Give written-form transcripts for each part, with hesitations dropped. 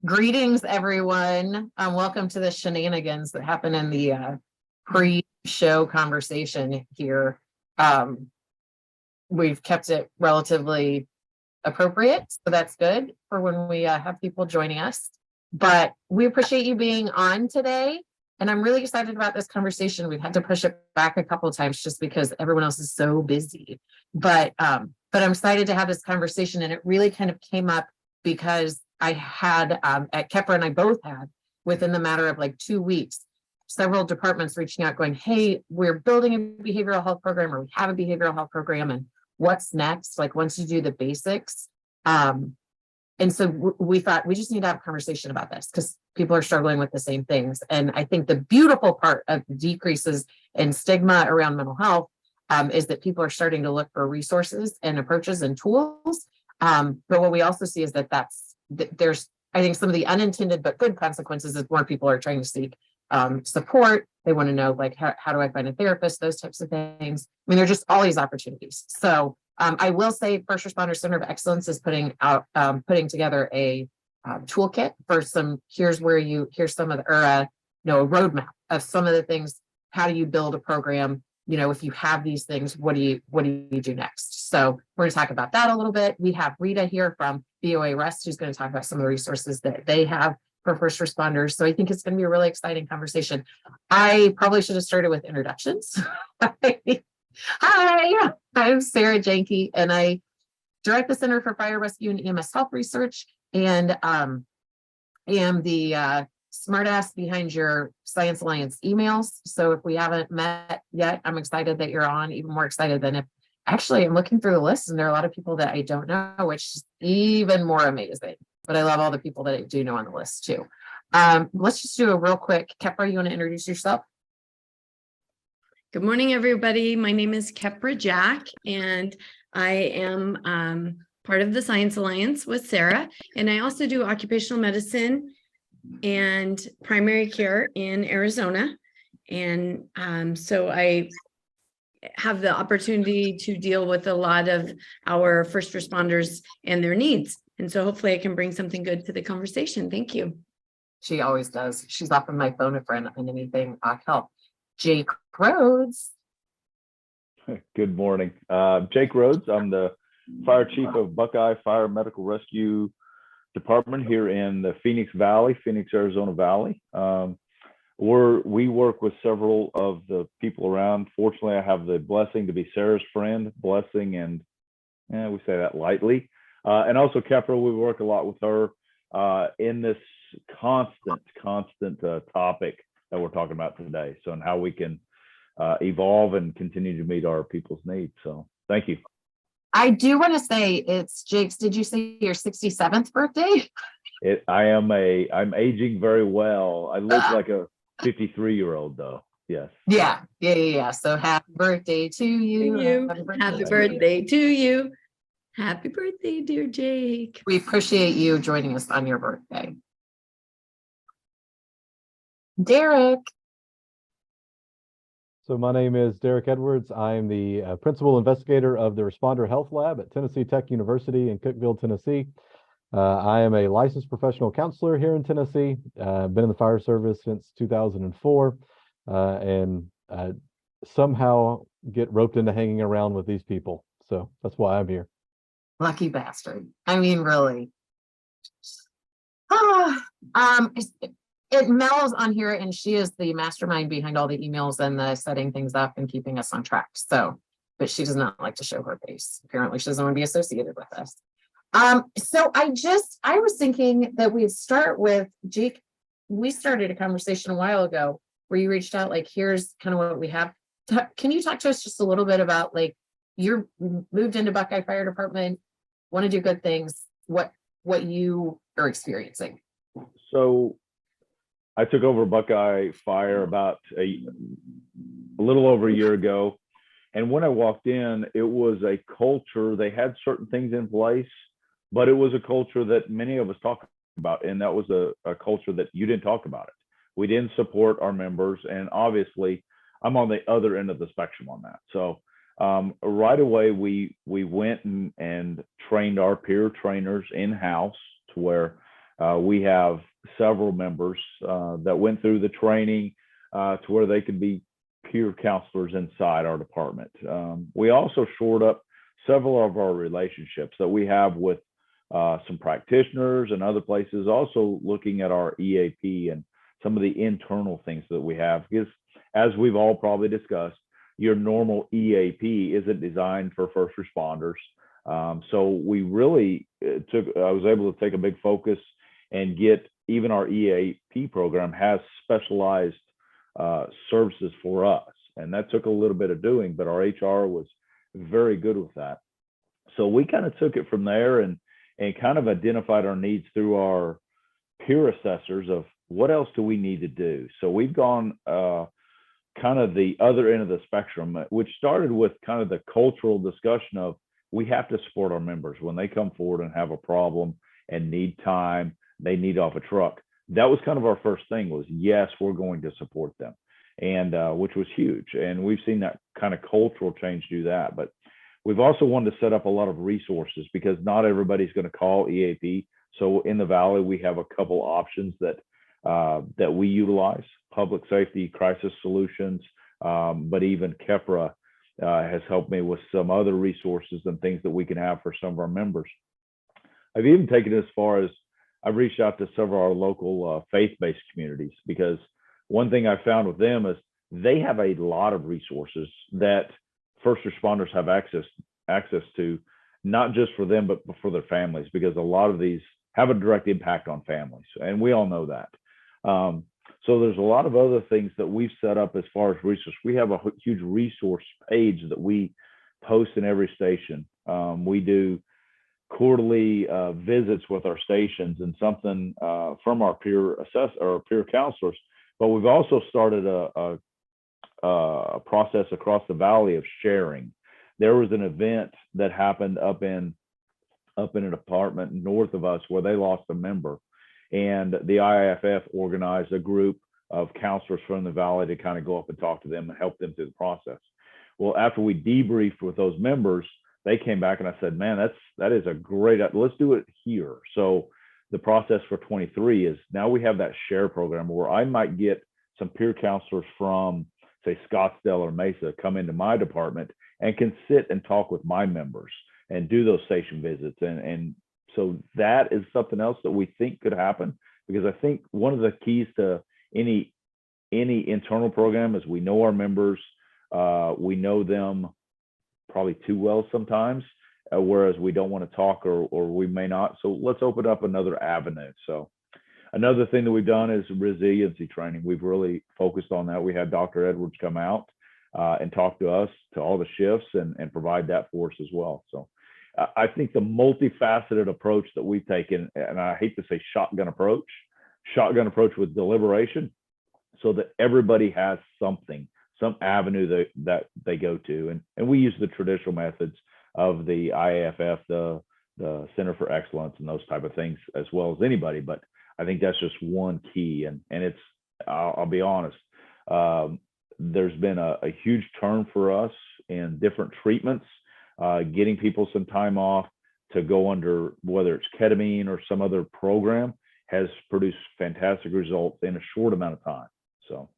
Greetings, everyone. Welcome to the shenanigans that happen in the pre-show conversation here. We've kept it relatively appropriate, so that's good for when we have people joining us. But we appreciate you being on today, and I'm really excited about this conversation. We've had to push it back a couple of times just because everyone else is so busy. But I'm excited to have this conversation, and it really kind of came up because I had at Kepra, and I both had within the matter of like 2 weeks, several departments reaching out going, hey, we're building a behavioral health program, or we have a behavioral health program, and what's next? Like once you do the basics. And so we thought we just need to have a conversation about this because people are struggling with the same things. And I think the beautiful part of the decreases in stigma around mental health is that people are starting to look for resources and approaches and tools. But what we also see is that there's, I think, some of the unintended but good consequences is more people are trying to seek support. They want to know, like, how do I find a therapist, those types of things. I mean, there are just all these opportunities. So I will say First Responder Center of Excellence is putting together a toolkit for here's some of the, a roadmap of some of the things. How do you build a program? If you have these things, what do you do next? So we're going to talk about that a little bit. We have Rita here from BOA Rest, who's going to talk about some of the resources that they have for first responders. So I think it's going to be a really exciting conversation. I probably should have started with introductions. Hi, I'm Sara Jahnke, and I direct the Center for Fire Rescue and EMS Health Research, and am the smartass behind your Science Alliance emails. So if we haven't met yet, I'm excited that you're on, even more excited than if actually I'm looking through the list and there are a lot of people that I don't know, which is even more amazing. But I love all the people that I do know on the list too. Let's just do a real quick. Kepra, you want to introduce yourself? Good morning, everybody. My name is Kepra Jack, and I am part of the Science Alliance with Sara, and I also do occupational medicine and primary care in Arizona. And so I have the opportunity to deal with a lot of our first responders and their needs. And so hopefully I can bring something good to the conversation. Thank you. She always does. She's often my phone a friend on anything I help. Jake Rhoades. Good morning. Jake Rhoades. I'm the fire chief of Buckeye Fire Medical Rescue Department here in the Phoenix, Arizona Valley. We work with several of the people around. Fortunately, I have the blessing to be Sara's friend, and we say that lightly. And also Kepra, we work a lot with her in this constant topic that we're talking about today. So, and how we can evolve and continue to meet our people's needs. So thank you. I do want to say it's Jake's. Did you say your 67th birthday? I'm aging very well. I look like a 53-year-old though. Yes. Yeah. So happy birthday to you. Happy birthday to you. Happy birthday, dear Jake. We appreciate you joining us on your birthday. Derek. So my name is Derek Edwards. I'm the principal investigator of the Responder Health Lab at Tennessee Tech University in Cookeville, Tennessee. I am a licensed professional counselor here in Tennessee. I've been in the fire service since 2004 and somehow get roped into hanging around with these people. So that's why I'm here. Lucky bastard. I mean, really. Mel's on here, and she is the mastermind behind all the emails and the setting things up and keeping us on track. So, but she does not like to show her face. Apparently, she doesn't want to be associated with us. So I was thinking that we'd start with Jake. We started a conversation a while ago where you reached out, like, here's kind of what we have. Can you talk to us just a little bit about, like, you're moved into Buckeye Fire Department, want to do good things, what you are experiencing? So I took over Buckeye Fire about a little over a year ago. And when I walked in, it was a culture. They had certain things in place, but it was a culture that many of us talk about. And that was a culture that you didn't talk about it. We didn't support our members. And obviously, I'm on the other end of the spectrum on that. So right away, we went and trained our peer trainers in-house to where We have several members that went through the training to where they could be peer counselors inside our department. We also shored up several of our relationships that we have with some practitioners and other places, also looking at our EAP and some of the internal things that we have, because as we've all probably discussed, your normal EAP isn't designed for first responders. So we really I was able to take a big focus and get even our EAP program has specialized services for us. And that took a little bit of doing, but our HR was very good with that. So we kind of took it from there and kind of identified our needs through our peer assessors of what else do we need to do. So we've gone kind of the other end of the spectrum, which started with kind of the cultural discussion of we have to support our members when they come forward and have a problem and need time, they need off a truck. That was kind of our first thing was, yes, we're going to support them, and which was huge. And we've seen that kind of cultural change do that. But we've also wanted to set up a lot of resources because not everybody's going to call EAP. So in the Valley, we have a couple options that we utilize: public safety, crisis solutions, but even Kepra has helped me with some other resources and things that we can have for some of our members. I've even taken it as far as I've reached out to several of our local faith-based communities, because one thing I found with them is they have a lot of resources that first responders have access to, not just for them, but for their families, because a lot of these have a direct impact on families. And we all know that. So there's a lot of other things that we've set up as far as resources. We have a huge resource page that we post in every station. We do quarterly visits with our stations and something from our peer counselors. But we've also started a process across the Valley of sharing. There was an event that happened up in an apartment north of us where they lost a member, and the IAFF organized a group of counselors from the Valley to kind of go up and talk to them and help them through the process. Well, after we debriefed with those members, they came back and I said, man, that is a great, let's do it here. So the process for 23 is now we have that share program where I might get some peer counselors from, say, Scottsdale or Mesa come into my department and can sit and talk with my members and do those station visits. And so that is something else that we think could happen, because I think one of the keys to any internal program is we know our members, we know them probably too well sometimes, whereas we don't want to talk or we may not. So let's open up another avenue. So another thing that we've done is resiliency training. We've really focused on that. We had Dr. Edwards come out and talk to us, to all the shifts, and provide that for us as well. So I think the multifaceted approach that we've taken, and I hate to say shotgun approach with deliberation, so that everybody has something, some avenue that they go to. And we use the traditional methods of the IAFF, the Center for Excellence, and those type of things as well as anybody. But I think that's just one key. And it's, I'll be honest, there's been a huge turn for us in different treatments, getting people some time off to go under, whether it's ketamine or some other program, has produced fantastic results in a short amount of time. So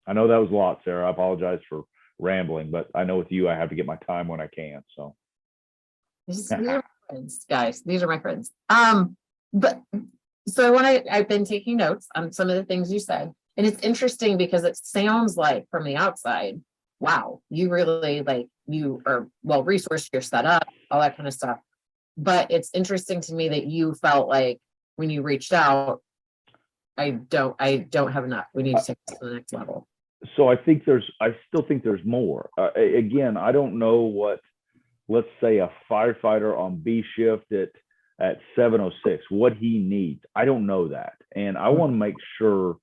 I know that was a lot, Sarah. I apologize for rambling, but I know with you, I have to get my time when I can. So These are my friends, guys. These are my friends. But so I've been taking notes on some of the things you said, and it's interesting because it sounds like from the outside, wow, you really you are well resourced, you're set up, all that kind of stuff. But it's interesting to me that you felt like when you reached out, I don't have enough. We need to take this to the next level. So I still think there's more. Again, I don't know what, let's say, a firefighter on B shift at 706, what he needs. I don't know that. And I want to make sure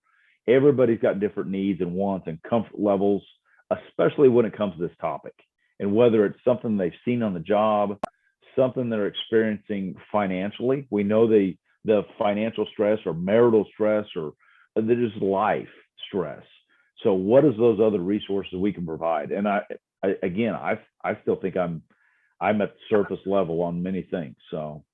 everybody's got different needs and wants and comfort levels, especially when it comes to this topic. And whether it's something they've seen on the job, something they're experiencing financially. We know the financial stress or marital stress or just life stress. So what is those other resources we can provide? And I still think I'm at surface level on many things. So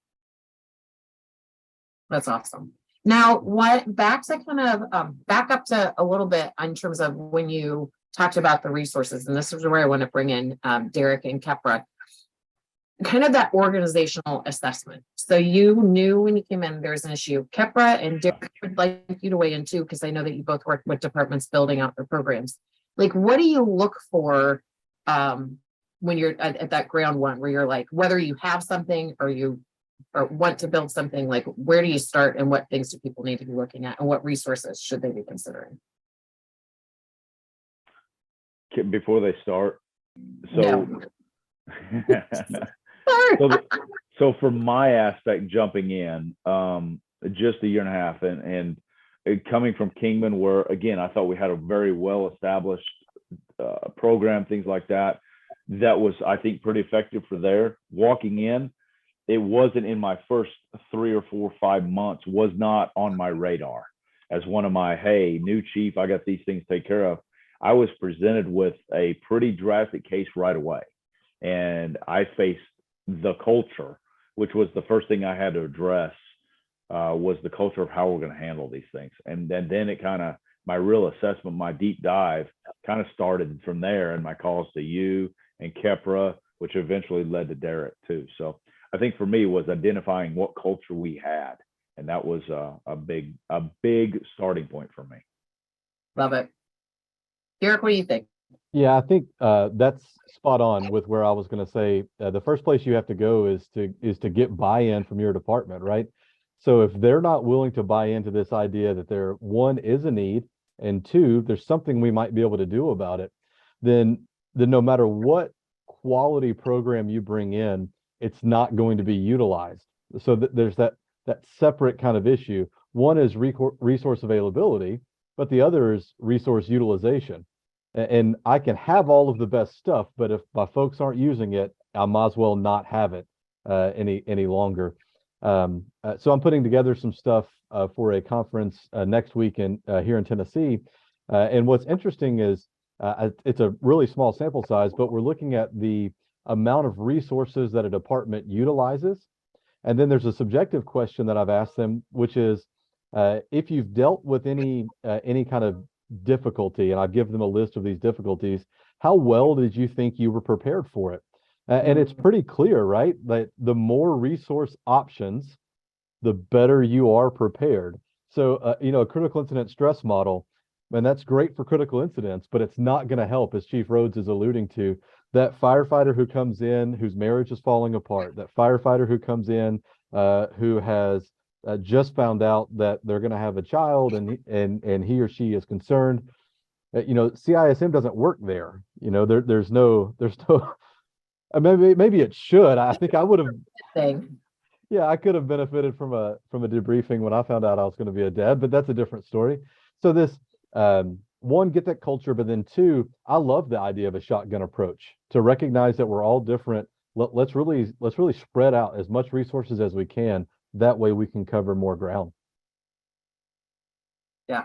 That's awesome. Now, what back to kind of back up to a little bit in terms of when you talked about the resources, and this is where I want to bring in Derek and Kepra, kind of that organizational assessment. So you knew when you came in there's an issue. Kepra and Derek, would like you to weigh in too, because I know that you both work with departments building out their programs. Like, what do you look for when you're at that ground one, where you're like, whether you have something or you or want to build something, like where do you start and what things do people need to be looking at and what resources should they be considering? Before they start. So, No. so for my aspect, jumping in, just a year and a half and coming from Kingman, where again, I thought we had a very well-established program, things like that. That was, I think, pretty effective for there. Walking in, it wasn't in my first 3 or 4 or 5 months, was not on my radar as one of my, hey, new chief, I got these things to take care of. I was presented with a pretty drastic case right away. And I faced the culture, which was the first thing I had to address, was the culture of how we're going to handle these things. And then it kind of, my real assessment, my deep dive kind of started from there, and my calls to you and Kepra, which eventually led to Derek too. So I think for me was identifying what culture we had. And that was a big starting point for me. Love it. Derek, what do you think? Yeah, I think that's spot on with where I was going to say. The first place you have to go is to get buy-in from your department, right? So if they're not willing to buy into this idea that there, one, is a need, and two, there's something we might be able to do about it, then no matter what quality program you bring in, it's not going to be utilized. So there's that separate kind of issue. One is resource availability, but the other is resource utilization. And I can have all of the best stuff, but if my folks aren't using it, I might as well not have it any longer. So I'm putting together some stuff for a conference next week here in Tennessee. And what's interesting is it's a really small sample size, but we're looking at the amount of resources that a department utilizes. And then there's a subjective question that I've asked them, which is if you've dealt with any kind of difficulty, and I've given them a list of these difficulties, how well did you think you were prepared for it? And it's pretty clear, right? That the more resource options, the better you are prepared. So, a critical incident stress model, and that's great for critical incidents, but it's not going to help, as Chief Rhoades is alluding to, that firefighter who comes in, whose marriage is falling apart, that firefighter who comes in, who has just found out that they're going to have a child and he or she is concerned. CISM doesn't work there. There's no maybe it should. I think I would have. Yeah, I could have benefited from a debriefing when I found out I was going to be a dad, but that's a different story. So this one, get that culture, but then two, I love the idea of a shotgun approach to recognize that we're all different. Let's really spread out as much resources as we can. That way we can cover more ground. Yeah.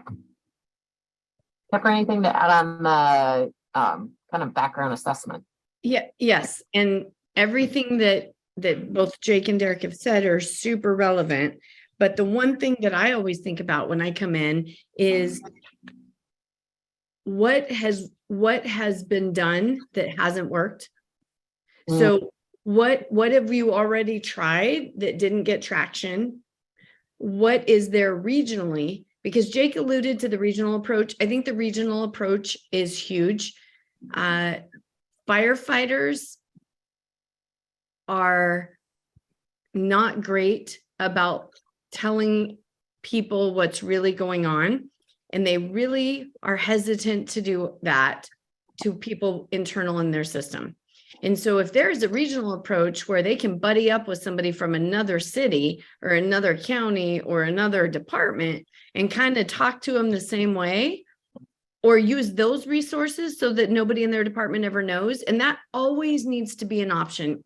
Kepra, anything to add on the kind of background assessment? Yeah, yes. And everything that both Jake and Derek have said are super relevant. But the one thing that I always think about when I come in is what has been done that hasn't worked. So what have you already tried that didn't get traction? What is there regionally? Because Jake alluded to the regional approach. I think the regional approach is huge. Firefighters are not great about telling people what's really going on, and they really are hesitant to do that to people internal in their system. And so if there is a regional approach where they can buddy up with somebody from another city or another county or another department and kind of talk to them the same way, or use those resources so that nobody in their department ever knows. And that always needs to be an option.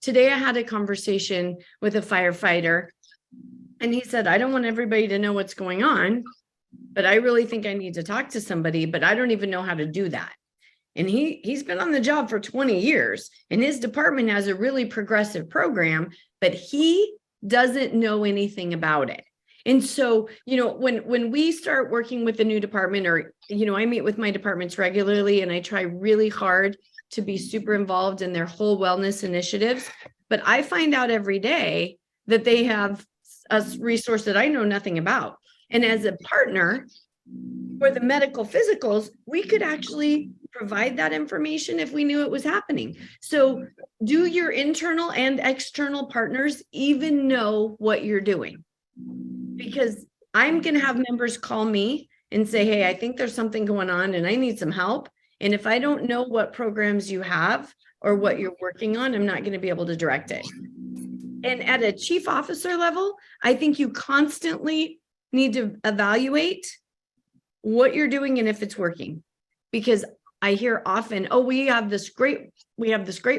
Today I had a conversation with a firefighter and he said, I don't want everybody to know what's going on, but I really think I need to talk to somebody, but I don't even know how to do that. And he's been on the job for 20 years and his department has a really progressive program, but he doesn't know anything about it. And so, when we start working with a new department, or, I meet with my departments regularly, and I try really hard to be super involved in their whole wellness initiatives. But I find out every day that they have a resource that I know nothing about. And as a partner for the medical physicals, we could actually provide that information if we knew it was happening. So do your internal and external partners even know what you're doing? Because I'm going to have members call me and say, hey, I think there's something going on and I need some help. And if I don't know what programs you have or what you're working on, I'm not going to be able to direct it. And at a chief officer level, I think you constantly need to evaluate what you're doing and if it's working. Because I hear often, oh, we have this great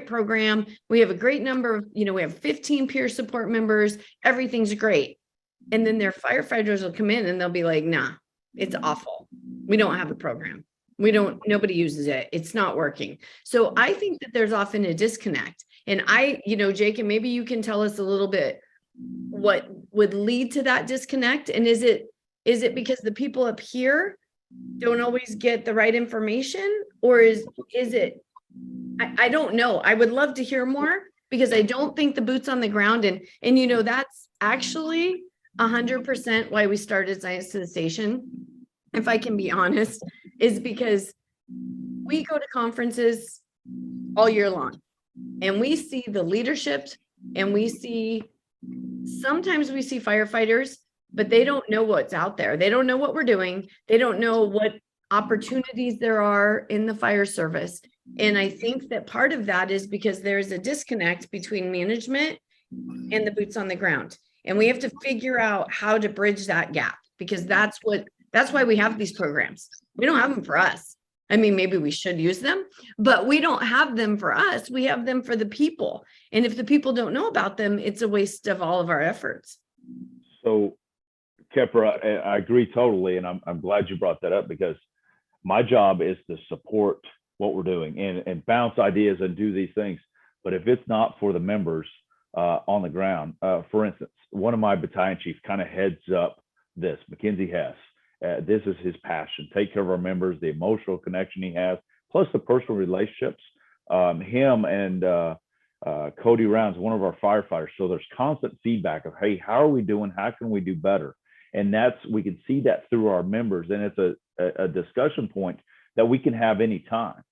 program. We have a great number of, we have 15 peer support members. Everything's great. And then their firefighters will come in and they'll be like, nah, it's awful. We don't have a program. Nobody uses it. It's not working. So I think that there's often a disconnect. And Jake, and maybe you can tell us a little bit what would lead to that disconnect. And is it because the people up here don't always get the right information, or is it, I don't know. I would love to hear more, because I don't think the boots on the ground, and that's actually 100% why we started Science to the Station, if I can be honest, is because we go to conferences all year long and we see the leadership, and sometimes we see firefighters, but they don't know what's out there. They don't know what we're doing. They don't know what opportunities there are in the fire service. And I think that part of that is because there's a disconnect between management and the boots on the ground. And we have to figure out how to bridge that gap, because that's why we have these programs. We don't have them for us. I mean, maybe we should use them, but we don't have them for us. We have them for the people. And if the people don't know about them, it's a waste of all of our efforts. So, Kepra, I agree totally. And I'm glad you brought that up, because my job is to support what we're doing and bounce ideas and do these things. But if it's not for the members on the ground, for instance, one of my battalion chiefs kind of heads up this, Mackenzie Hess. This is his passion: take care of our members, the emotional connection he has, plus the personal relationships. Him and Cody Rounds, one of our firefighters. So there's constant feedback of, hey, how are we doing? How can we do better? And we can see that through our members. And it's a discussion point that we can have anytime.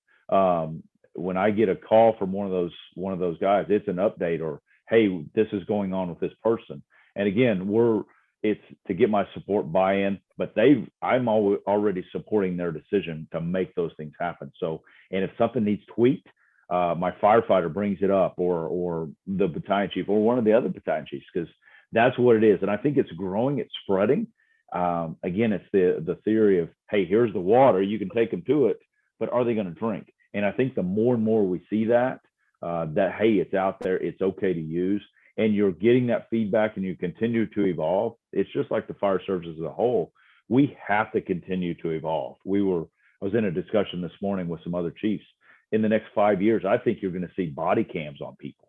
When I get a call from one of those guys, it's an update, or, hey, this is going on with this person. And again, it's to get my support buy-in, but I'm already supporting their decision to make those things happen. So, and if something needs tweaked, my firefighter brings it up, or the battalion chief, or one of the other battalion chiefs, because that's what it is. And I think it's growing, it's spreading. Again, it's the theory of, hey, here's the water, you can take them to it, but are they going to drink? And I think the more and more we see that, hey, it's out there, it's okay to use, and you're getting that feedback and you continue to evolve. It's just like the fire service as a whole. We have to continue to evolve. I was in a discussion this morning with some other chiefs. In the next 5 years, I think you're going to see body cams on people,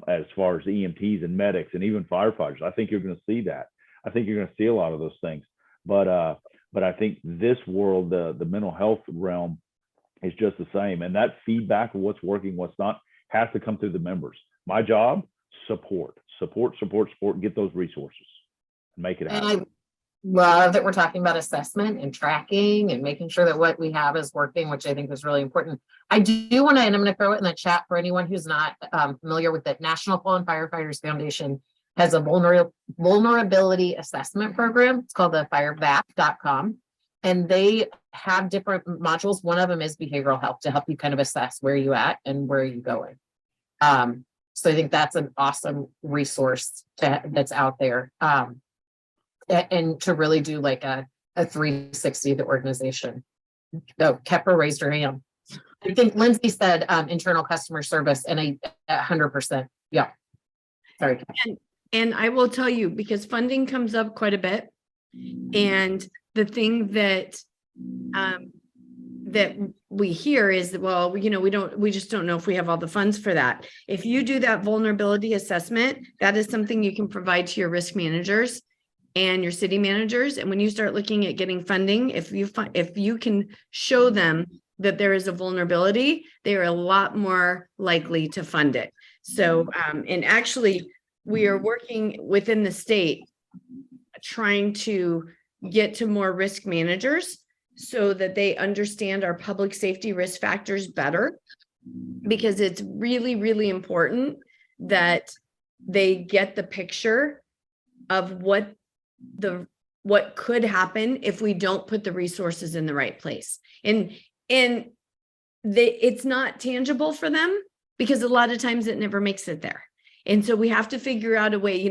as far as EMTs and medics and even firefighters. I think you're going to see that. I think you're going to see a lot of those things. But I think this world, the mental health realm, is just the same. And that feedback of what's working, what's not, has to come through the members. My job, support, get those resources and make it happen. And I love that we're talking about assessment and tracking and making sure that what we have is working, which I think is really important. I do want to, and I'm going to throw it in the chat for anyone who's not familiar with it. National Fallen Firefighters Foundation has a vulnerability assessment program. It's called the firevap.com. And they have different modules. One of them is behavioral health, to help you kind of assess where you at and where you going. So I think that's an awesome resource that's out there. And to really do like a 360 of the organization. So Kepra raised her hand. I think Lindsay said internal customer service, and 100%. Yeah. Sorry. And I will tell you, because funding comes up quite a bit, and the thing that that we hear is that, well, we just don't know if we have all the funds for that. If you do that vulnerability assessment, that is something you can provide to your risk managers and your city managers. And when you start looking at getting funding, if you can show them that there is a vulnerability, they are a lot more likely to fund it. So, and actually, we are working within the state trying to get to more risk managers so that they understand our public safety risk factors better, because it's really, really important that they get the picture of what could happen if we don't put the resources in the right place. And it's not tangible for them because a lot of times it never makes it there. And so we have to figure out a way,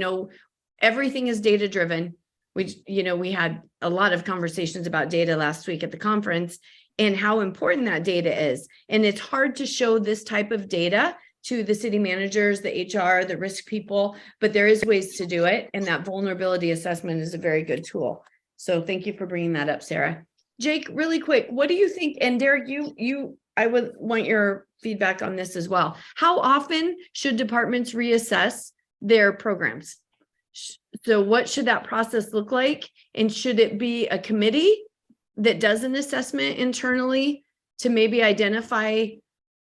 everything is data driven. We had a lot of conversations about data last week at the conference and how important that data is. And it's hard to show this type of data to the city managers, the HR, the risk people, but there is ways to do it. And that vulnerability assessment is a very good tool. So thank you for bringing that up, Sarah. Jake, really quick, what do you think? And Derek, I would want your feedback on this as well. How often should departments reassess their programs? So what should that process look like? And should it be a committee that does an assessment internally to maybe identify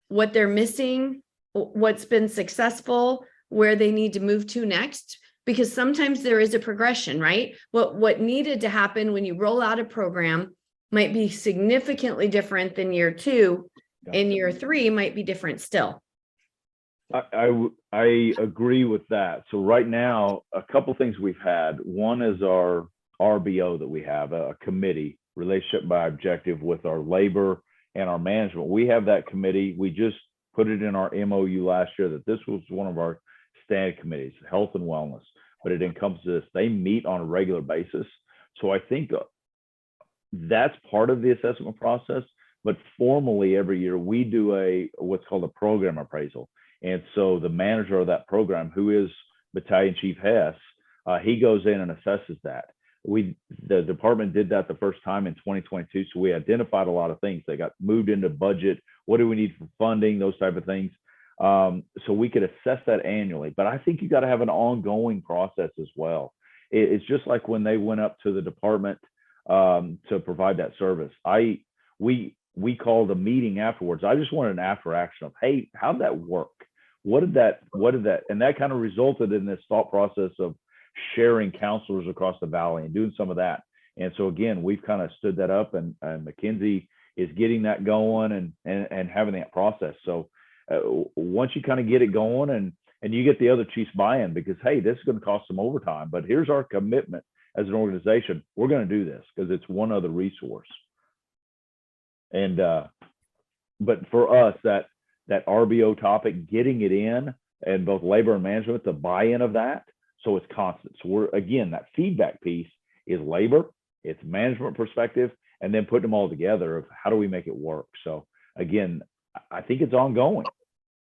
what they're missing, what's been successful, where they need to move to next? Because sometimes there is a progression, right? What needed to happen when you roll out a program might be significantly different than year 2, and year 3 might be different still. I agree with that. So right now, a couple things we've had. One is our RBO that we have, a committee, relationship by objective, with our labor and our management. We have that committee. We just put it in our MOU last year that this was one of our standing committees, health and wellness, but it encompasses, they meet on a regular basis. So I think that's part of the assessment process, but formally every year we do what's called a program appraisal. And so the manager of that program, who is Battalion Chief Hess, he goes in and assesses that. The department did that the first time in 2022. So we identified a lot of things. They got moved into budget. What do we need for funding? Those type of things. So we could assess that annually, but I think you got to have an ongoing process as well. It's just like when they went up to the department to provide that service. We called a meeting afterwards. I just wanted an after action of, hey, how'd that work? What did that, and that kind of resulted in this thought process of sharing counselors across the valley and doing some of that. And so again, we've kind of stood that up, and Mackenzie is getting that going and having that process. So once you kind of get it going and you get the other chiefs buy-in, because, hey, this is going to cost some overtime, but here's our commitment as an organization. We're going to do this because it's one other resource. And but for us, that RBO topic, getting it in, and both labor and management, the buy-in of that, so it's constant. So that feedback piece is labor, it's management perspective, and then putting them all together of how do we make it work. So again, I think it's ongoing,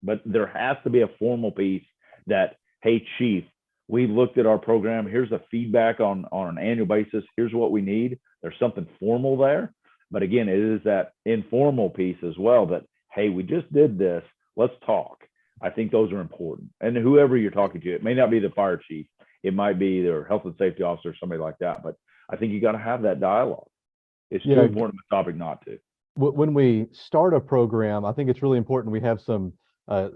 but there has to be a formal piece that, hey, chief, we looked at our program. Here's the feedback on an annual basis. Here's what we need. There's something formal there. But again, it is that informal piece as well that, hey, we just did this. Let's talk. I think those are important. And whoever you're talking to, it may not be the fire chief. It might be their health and safety officer, somebody like that. But I think you got to have that dialogue. It's too important of a topic not to. When we start a program, I think it's really important we have some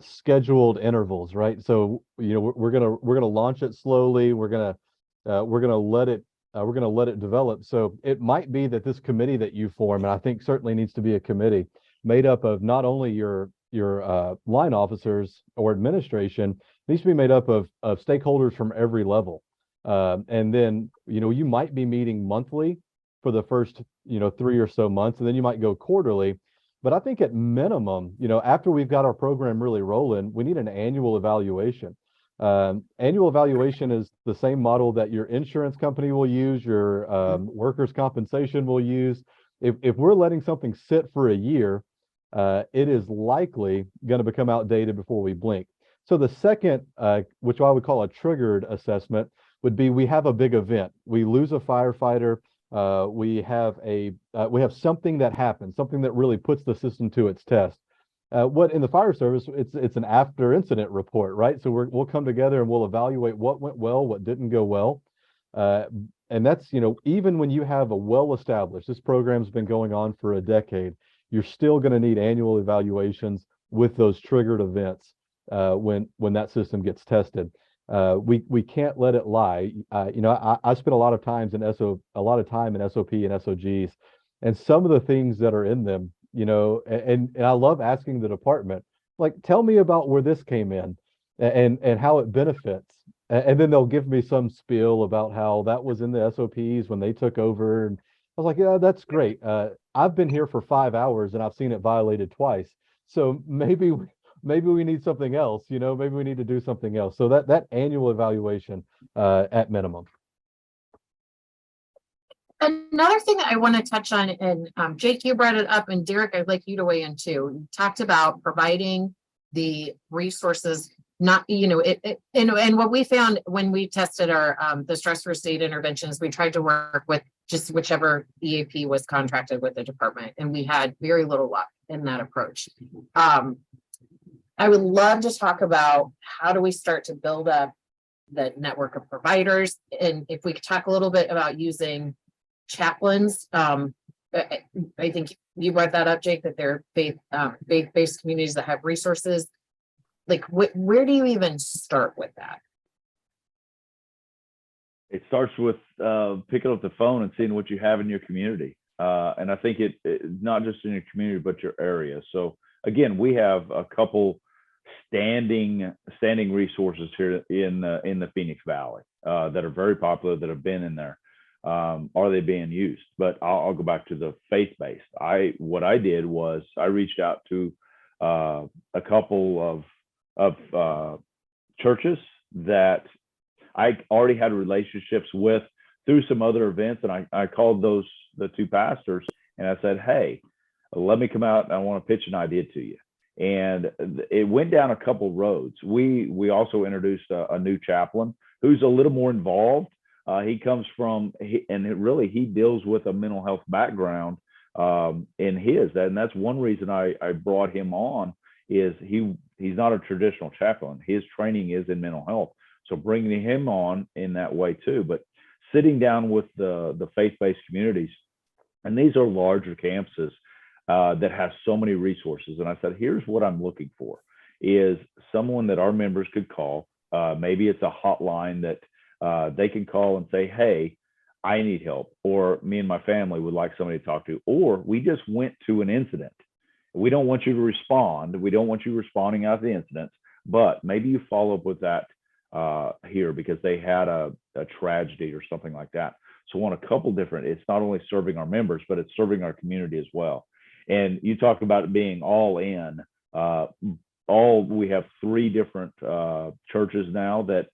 scheduled intervals, right? So we're gonna launch it slowly. We're gonna let it develop. So it might be that this committee that you form, and I think certainly needs to be a committee made up of not only your line officers or administration, needs to be made up of stakeholders from every level. And then you might be meeting monthly for the first 3 or so months, and then you might go quarterly. But I think at minimum, after we've got our program really rolling, we need an annual evaluation. Annual evaluation is the same model that your insurance company will use, your workers' compensation will use. If we're letting something sit for a year, it is likely going to become outdated before we blink. So the second, which I would call a triggered assessment, would be we have a big event. We lose a firefighter. we have something that happens, something that really puts the system to its test. What in the fire service, it's an after incident report, right? So we'll come together and we'll evaluate what went well, what didn't go well. And that's, even when you have a well-established, this program's been going on for a decade, you're still going to need annual evaluations with those triggered events when that system gets tested. We can't let it lie. I spent a lot of time in SOP and SOGs, and some of the things that are in them, and I love asking the department, like, tell me about where this came in and how it benefits. And then they'll give me some spiel about how that was in the SOPs when they took over. And I was like, yeah, that's great. I've been here for 5 hours and I've seen it violated twice. So maybe we need something else, maybe we need to do something else. So that annual evaluation at minimum. Another thing that I want to touch on, and Jake, you brought it up, and Derek, I'd like you to weigh in too. You talked about providing the resources, not, and what we found when we tested our the stress first aid interventions, we tried to work with just whichever EAP was contracted with the department, and we had very little luck in that approach. I would love to talk about how do we start to build up the network of providers, and if we could talk a little bit about using chaplains. I think you brought that up, Jake, that there are faith-based communities that have resources. Like, where do you even start with that? It starts with picking up the phone and seeing what you have in your community. And I think it not just in your community, but your area. So again, we have a couple standing resources here in the Phoenix Valley that are very popular, that have been in there. Are they being used? But I'll go back to the faith-based. What I did was I reached out to a couple of churches that I already had relationships with through some other events, and I called the two pastors and I said, hey, let me come out and I want to pitch an idea to you. And it went down a couple roads. We also introduced a new chaplain who's a little more involved. He comes from, he deals with a mental health background in his, and that's one reason I brought him on, is he's not a traditional chaplain. His training is in mental health. So bringing him on in that way too, but sitting down with the faith-based communities, and these are larger campuses that have so many resources. And I said, here's what I'm looking for, is someone that our members could call. Maybe it's a hotline that they can call and say, hey, I need help, or me and my family would like somebody to talk to, or we just went to an incident. We don't want you to respond. We don't want you responding out of the incident, but maybe you follow up with that here because they had a tragedy or something like that. So on a couple different, it's not only serving our members, but it's serving our community as well. And you talk about it being all in. We have 3 different churches now that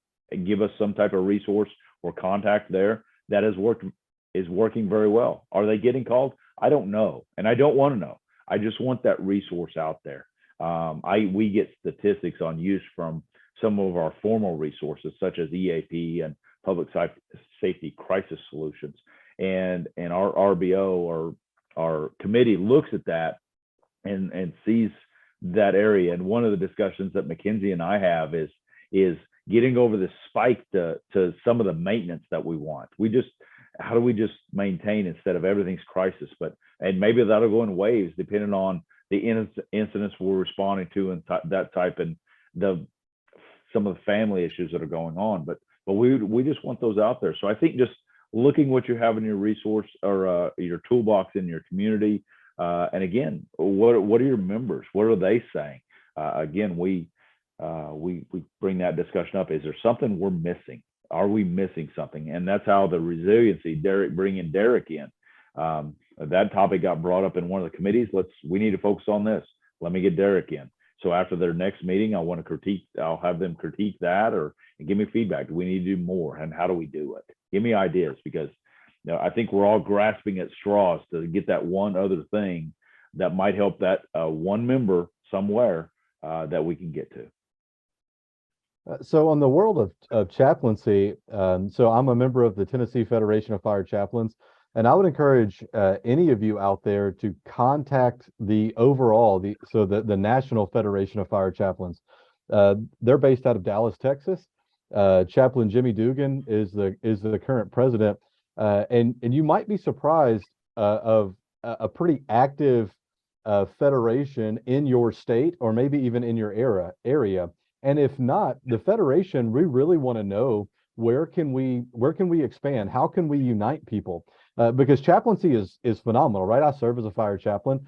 give us some type of resource or contact there that is working very well. Are they getting called? I don't know, and I don't want to know. I just want that resource out there. We get statistics on use from some of our formal resources, such as EAP and Public Safety Crisis Solutions, and our RBO or our committee looks at that and sees that area. And one of the discussions that Mackenzie and I have is getting over the spike to some of the maintenance that we want. How do we just maintain instead of everything's crisis? And maybe that'll go in waves depending on the incidents we're responding to and that type, and some of the family issues that are going on. But we just want those out there. So I think just looking what you have in your resource or your toolbox in your community, and again, what are your members? What are they saying? Again, we bring that discussion up. Is there something we're missing? Are we missing something? And that's how the resiliency, bringing Derek in. That topic got brought up in one of the committees. We need to focus on this. Let me get Derek in. So after their next meeting, I'll have them critique that and give me feedback. Do we need to do more? And how do we do it? Give me ideas, because I think we're all grasping at straws to get that one other thing that might help that one member somewhere that we can get to. So on the world of chaplaincy, so I'm a member of the Tennessee Federation of Fire Chaplains. And I would encourage any of you out there to contact the National Federation of Fire Chaplains. They're based out of Dallas, Texas. Chaplain Jimmy Dugan is the current president, and you might be surprised of a pretty active federation in your state or maybe even in your area. And if not, the federation, we really want to know where can we expand? How can we unite people? Because chaplaincy is phenomenal, right? I serve as a fire chaplain.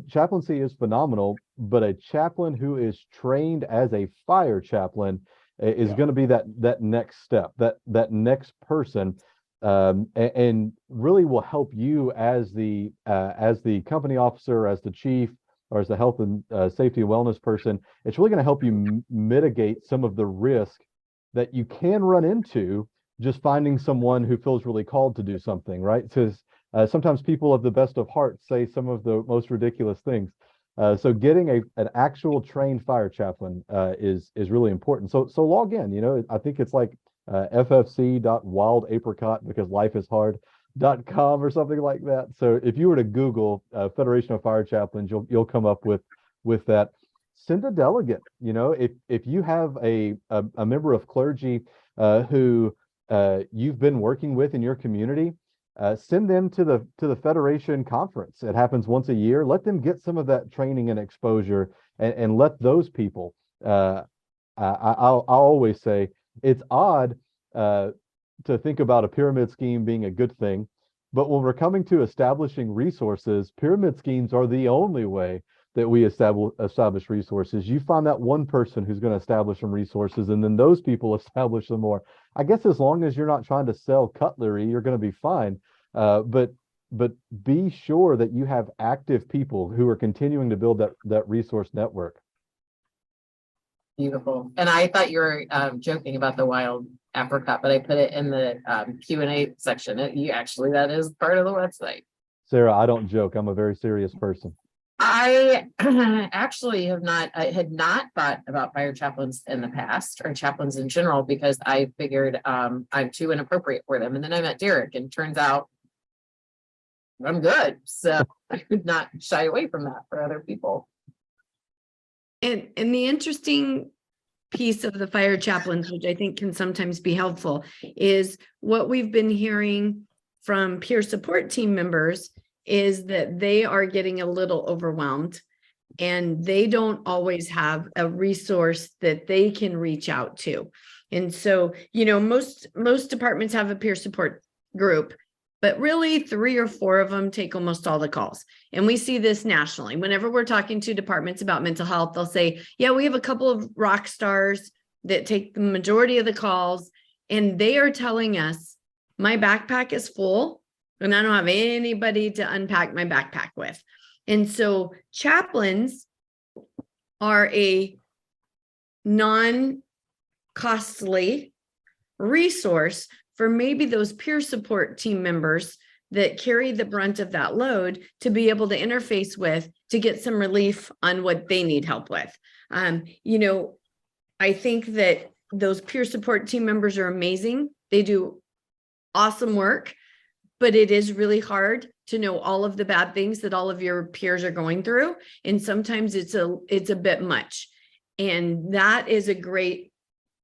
Chaplaincy is phenomenal, but a chaplain who is trained as a fire chaplain is going to be that next step, that next person, and really will help you as the company officer, as the chief, or as the health and safety and wellness person. It's really going to help you mitigate some of the risk that you can run into just finding someone who feels really called to do something, right? Because sometimes people of the best of hearts say some of the most ridiculous things. So getting an actual trained fire chaplain is really important. So log in. You know, I think it's like ffc.wildapricot because life is hard.com or something like that. So if you were to Google Federation of Fire Chaplains, you'll come up with that. Send a delegate. You know, if you have a member of clergy who you've been working with in your community, send them to the Federation conference. It happens once a year. Let them get some of that training and exposure, and let those people. I'll always say it's odd to think about a pyramid scheme being a good thing, but when we're coming to establishing resources, pyramid schemes are the only way that we establish resources. You find that one person who's going to establish some resources, and then those people establish some more. I guess as long as you're not trying to sell cutlery, you're going to be fine. But be sure that you have active people who are continuing to build that resource network. Beautiful. And I thought you were joking about the wild apricot, but I put it in the Q&A section. That is part of the website. Sarah, I don't joke. I'm a very serious person. I actually I had not thought about fire chaplains in the past, or chaplains in general, because I figured I'm too inappropriate for them. And then I met Derek, and turns out I'm good. So I could not shy away from that for other people. And the interesting piece of the fire chaplains, which I think can sometimes be helpful, is what we've been hearing from peer support team members is that they are getting a little overwhelmed, and they don't always have a resource that they can reach out to. And so, you know, most departments have a peer support group, but really 3 or 4 of them take almost all the calls. And we see this nationally. Whenever we're talking to departments about mental health, they'll say, yeah, we have a couple of rock stars that take the majority of the calls, and they are telling us, my backpack is full and I don't have anybody to unpack my backpack with. And so chaplains are a non-costly resource for maybe those peer support team members that carry the brunt of that load to be able to interface with, to get some relief on what they need help with. You know, I think that those peer support team members are amazing. They do awesome work, but it is really hard to know all of the bad things that all of your peers are going through. And sometimes it's a bit much. And that is a great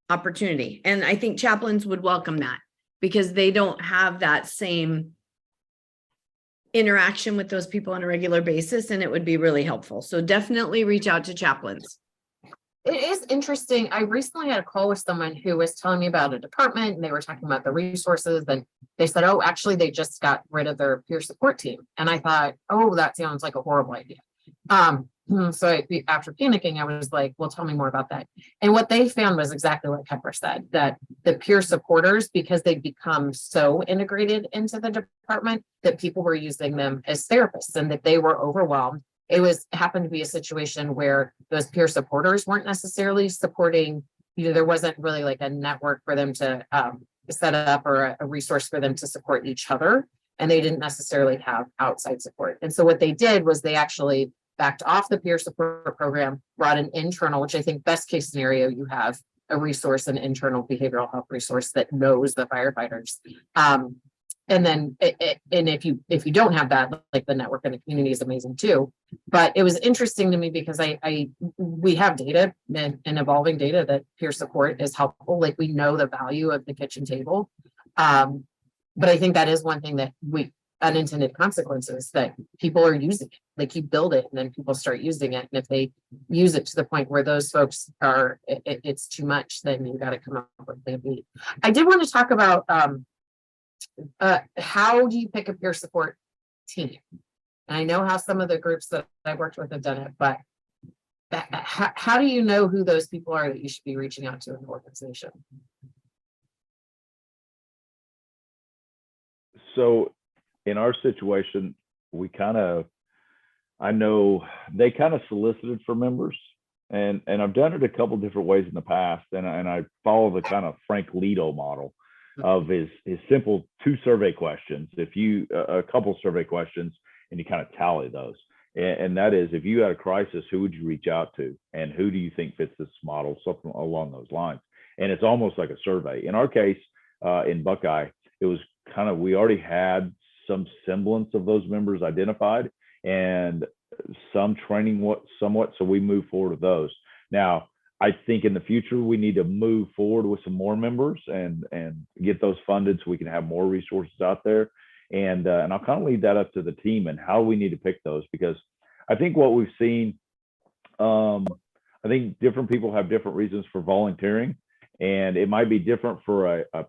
opportunity. And I think chaplains would welcome that, because they don't have that same interaction with those people on a regular basis, and it would be really helpful. So definitely reach out to chaplains. It is interesting. I recently had a call with someone who was telling me about a department, and they were talking about the resources, and they said, oh, actually, they just got rid of their peer support team. And I thought, oh, that sounds like a horrible idea. So after panicking, I was like, well, tell me more about that. And what they found was exactly what Kepra said, that the peer supporters, because they've become so integrated into the department, that people were using them as therapists, and that they were overwhelmed. It happened to be a situation where those peer supporters weren't necessarily supporting, there wasn't really like a network for them to set up, or a resource for them to support each other. And they didn't necessarily have outside support. And so what they did was they actually backed off the peer support program, brought an internal, which I think best case scenario, you have a resource, an internal behavioral health resource that knows the firefighters. And then, and if you don't have that, like the network and the community is amazing too. But it was interesting to me because we have data and evolving data that peer support is helpful. Like we know the value of the kitchen table. But I think that is one thing that unintended consequences that people are using it. Like you build it and then people start using it. And if they use it to the point where those folks are, it's too much, then you got to come up with plan B. I did want to talk about how do you pick a peer support team? And I know how some of the groups that I've worked with have done it, but how do you know who those people are that you should be reaching out to in the organization? So in our situation, I know they kind of solicited for members, and I've done it a couple different ways in the past, and I follow the kind of Frank Lido model of his simple 2 survey questions. If you a couple survey questions, and you kind of tally those, and that is, if you had a crisis, who would you reach out to, and who do you think fits this model, something along those lines. And it's almost like a survey. In our case, in Buckeye, it was kind of, we already had some semblance of those members identified and some training somewhat, so we moved forward with those. Now, I think in the future we need to move forward with some more members and get those funded so we can have more resources out there. And I'll kind of leave that up to the team and how we need to pick those, because I think what we've seen, I think different people have different reasons for volunteering, and it might be different for a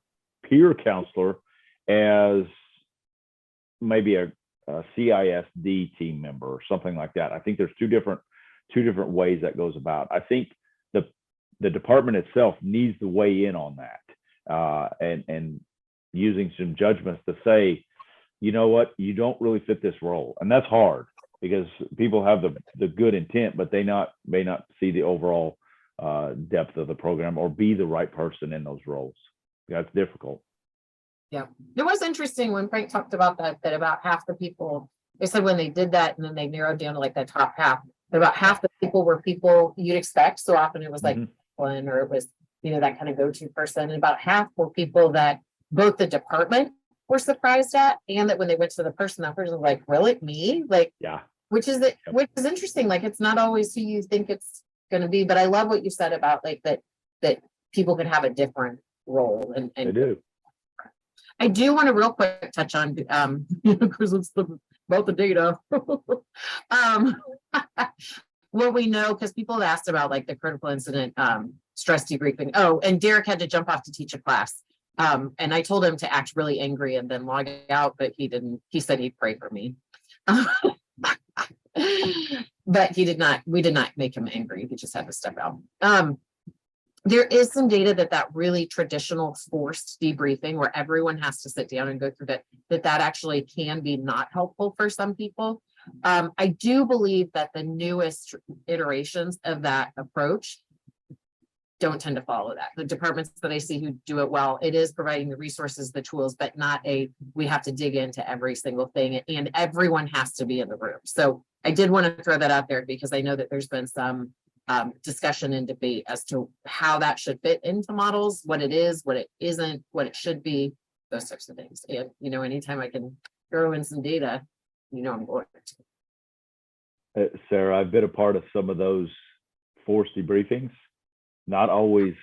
peer counselor as maybe a CISD team member or something like that. I think there's two different ways that goes about. I think the department itself needs to weigh in on that, and using some judgments to say, you know what, you don't really fit this role. And that's hard because people have the good intent, but they may not see the overall depth of the program or be the right person in those roles. That's difficult. Yeah, it was interesting when Frank talked about that about half the people, they said when they did that and then they narrowed down to like that top half, that about half the people were people you'd expect. So often it was like one, or it was, that kind of go-to person. And about half were people that both the department were surprised at, and that when they went to the person, that person was like, really, me? Like, yeah, which is interesting. Like, it's not always who you think it's going to be, but I love what you said about like that people can have a different role. And they do. I do want to real quick touch on, because it's about the data. What we know, because people have asked about like the critical incident stress debriefing. Oh, and Derek had to jump off to teach a class. And I told him to act really angry and then log out, but he didn't. He said he'd pray for me. But we did not make him angry. He just had to step out. There is some data that really traditional forced debriefing where everyone has to sit down and go through that actually can be not helpful for some people. I do believe that the newest iterations of that approach don't tend to follow that. The departments that I see who do it well, it is providing the resources, the tools, but not we have to dig into every single thing and everyone has to be in the room. So I did want to throw that out there because I know that there's been some discussion and debate as to how that should fit into models, what it is, what it isn't, what it should be, those types of things. And, anytime I can throw in some data, I'm going to. Sarah, I've been a part of some of those forced debriefings. Not always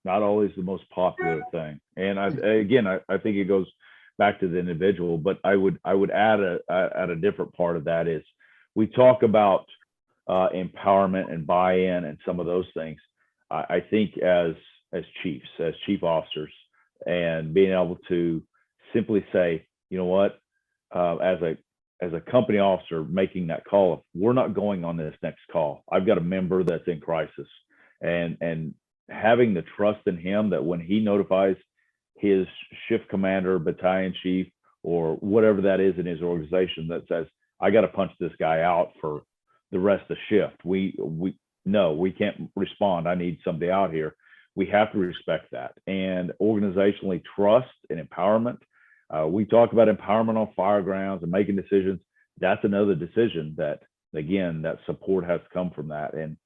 the most popular thing. And I think it goes back to the individual, but I would add a different part of that is we talk about empowerment and buy-in and some of those things. I think as chief officers, and being able to simply say, you know what, as a company officer making that call, we're not going on this next call. I've got a member that's in crisis, and having the trust in him that when he notifies his shift commander, battalion chief, or whatever that is in his organization that says, I got to punch this guy out for the rest of the shift. We can't respond. I need somebody out here. We have to respect that. And organizationally, trust and empowerment. We talk about empowerment on fire grounds and making decisions. That's another decision that, again, that support has come from that. And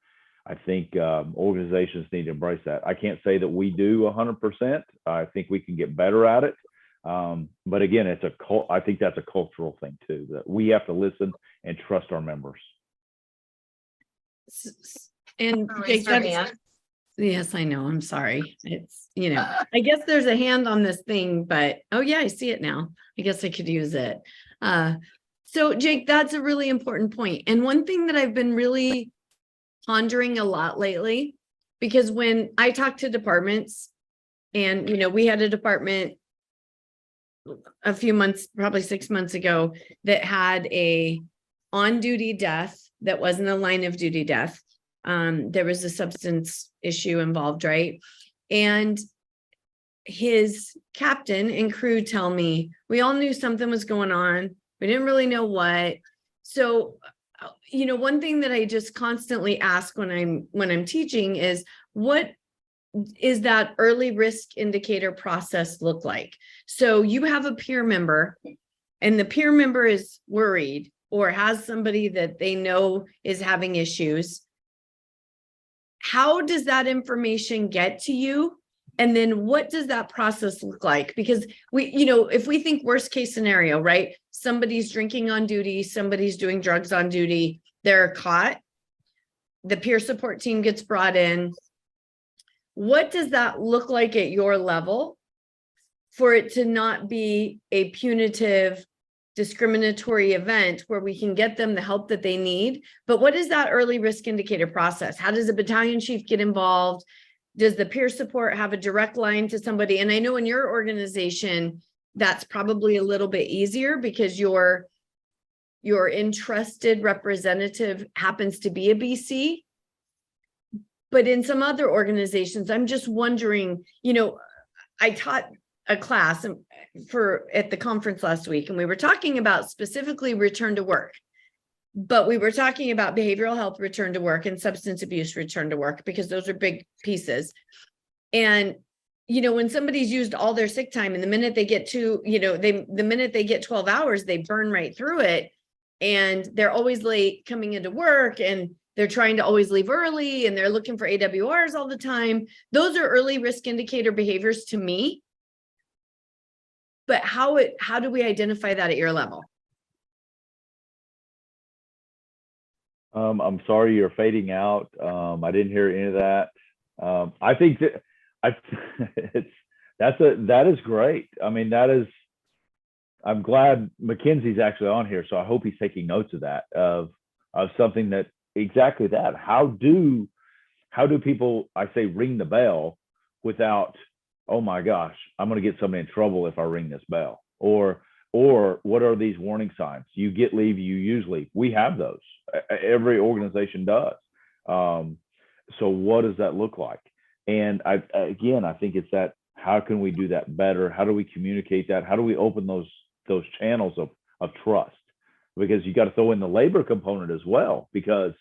I think organizations need to embrace that. I can't say that we do 100%. I think we can get better at it. But again, I think that's a cultural thing too, that we have to listen and trust our members. And Raise Jake, her that's, hand. yes, I know. I'm sorry. It's, I guess there's a hand on this thing, but oh yeah, I see it now. I guess I could use it. So Jake, that's a really important point. And one thing that I've been really pondering a lot lately, because when I talk to departments and, we had a department a few months, probably 6 months ago, that had a on-duty death that wasn't a line of duty death. There was a substance issue involved, right? And his captain and crew tell me, we all knew something was going on. We didn't really know what. So, one thing that I just constantly ask when I'm teaching is, what is that early risk indicator process look like? So you have a peer member and the peer member is worried or has somebody that they know is having issues. How does that information get to you? And then what does that process look like? Because if we think worst case scenario, right? Somebody's drinking on duty, somebody's doing drugs on duty, they're caught. The peer support team gets brought in. What does that look like at your level for it to not be a punitive, discriminatory event where we can get them the help that they need? But what is that early risk indicator process? How does the battalion chief get involved? Does the peer support have a direct line to somebody? And I know in your organization, that's probably a little bit easier because your entrusted representative happens to be a BC. But in some other organizations, I'm just wondering, I taught a class at the conference last week, and we were talking about specifically return to work, but we were talking about behavioral health return to work and substance abuse return to work, because those are big pieces. And, when somebody's used all their sick time and the minute they get the minute they get 12 hours, they burn right through it. And they're always late coming into work, and they're trying to always leave early, and they're looking for AWRs all the time. Those are early risk indicator behaviors to me. But how do we identify that at your level? I'm sorry, you're fading out. I didn't hear any of that. I think that is great. I mean, I'm glad Mackenzie's actually on here, so I hope he's taking notes of that, of something that exactly that. How do people, I say, ring the bell without, oh my gosh, I'm going to get somebody in trouble if I ring this bell? Or what are these warning signs? You get leave, you use leave. We have those. Every organization does. So what does that look like? And I think it's that, how can we do that better? How do we communicate that? How do we open those channels of trust? Because you got to throw in the labor component as well, because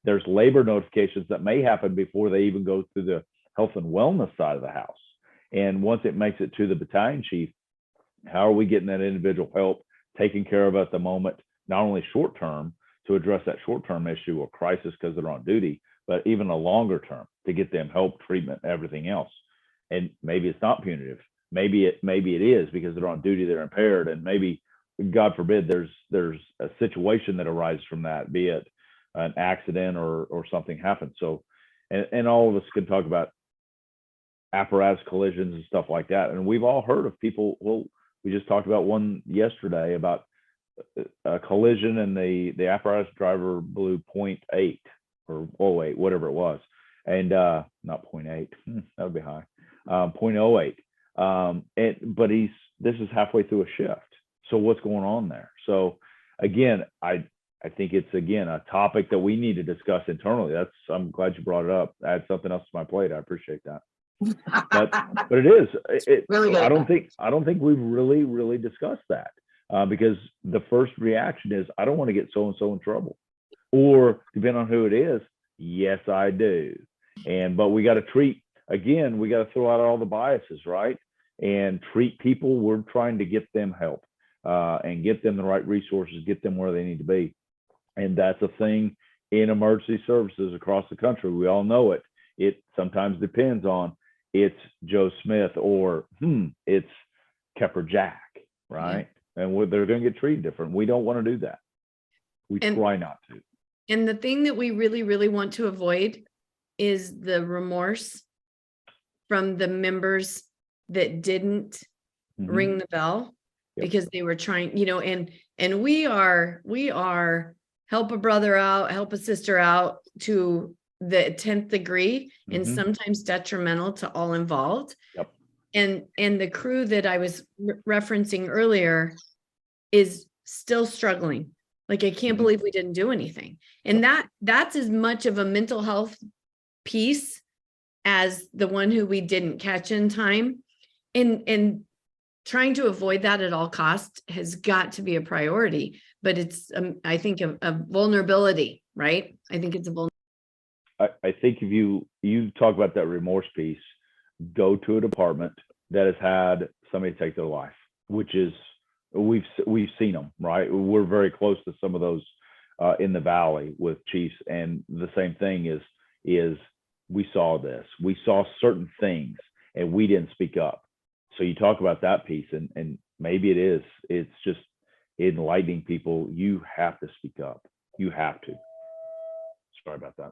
there's labor notifications that may happen before they even go through the health and wellness side of the house. And once it makes it to the battalion chief, how are we getting that individual help taken care of at the moment, not only short term to address that short term issue or crisis because they're on duty, but even a longer term to get them help, treatment, everything else. And maybe it's not punitive. Maybe it is because they're on duty, they're impaired, and maybe, God forbid, there's a situation that arises from that, be it an accident or something happens. So, and all of us can talk about apparatus collisions and stuff like that. And we've all heard of people. Well, we just talked about one yesterday about a collision, and the apparatus driver blew 0.8 or 0.08, whatever it was, and not 0.8. That would be high. 0.08. But this is halfway through a shift. So what's going on there? So again, I think it's, again, a topic that we need to discuss internally. I'm glad you brought it up. Add something else to my plate. I appreciate that. But it is. Really good. I don't think we've really discussed that, because the first reaction is, I don't want to get so and so in trouble, or depending on who it is, yes, I do. But we got to treat, again, we got to throw out all the biases, right? And treat people. We're trying to get them help, and get them the right resources, get them where they need to be. And that's a thing in emergency services across the country. We all know it. It sometimes depends on, it's Joe Smith, or it's Kepra Jack, right? And they're going to get treated different. We don't want to do that. We try not to. And the thing that we really, really want to avoid is the remorse from the members that didn't ring the bell because they were trying, and we are help a brother out, help a sister out to the 10th degree, and sometimes detrimental to all involved. Yep. And the crew that I was referencing earlier is still struggling. Like, I can't believe we didn't do anything. And that's as much of a mental health piece as the one who we didn't catch in time. And trying to avoid that at all costs has got to be a priority. But it's, I think, a vulnerability, right? I think it's a vulnerability. I think if you talk about that remorse piece, go to a department that has had somebody take their life, which is, we've seen them, right? We're very close to some of those in the Valley with chiefs, and the same thing is we saw this, we saw certain things, and we didn't speak up. So you talk about that piece, and maybe it's just enlightening people. You have to speak up. You have to. Sorry about that.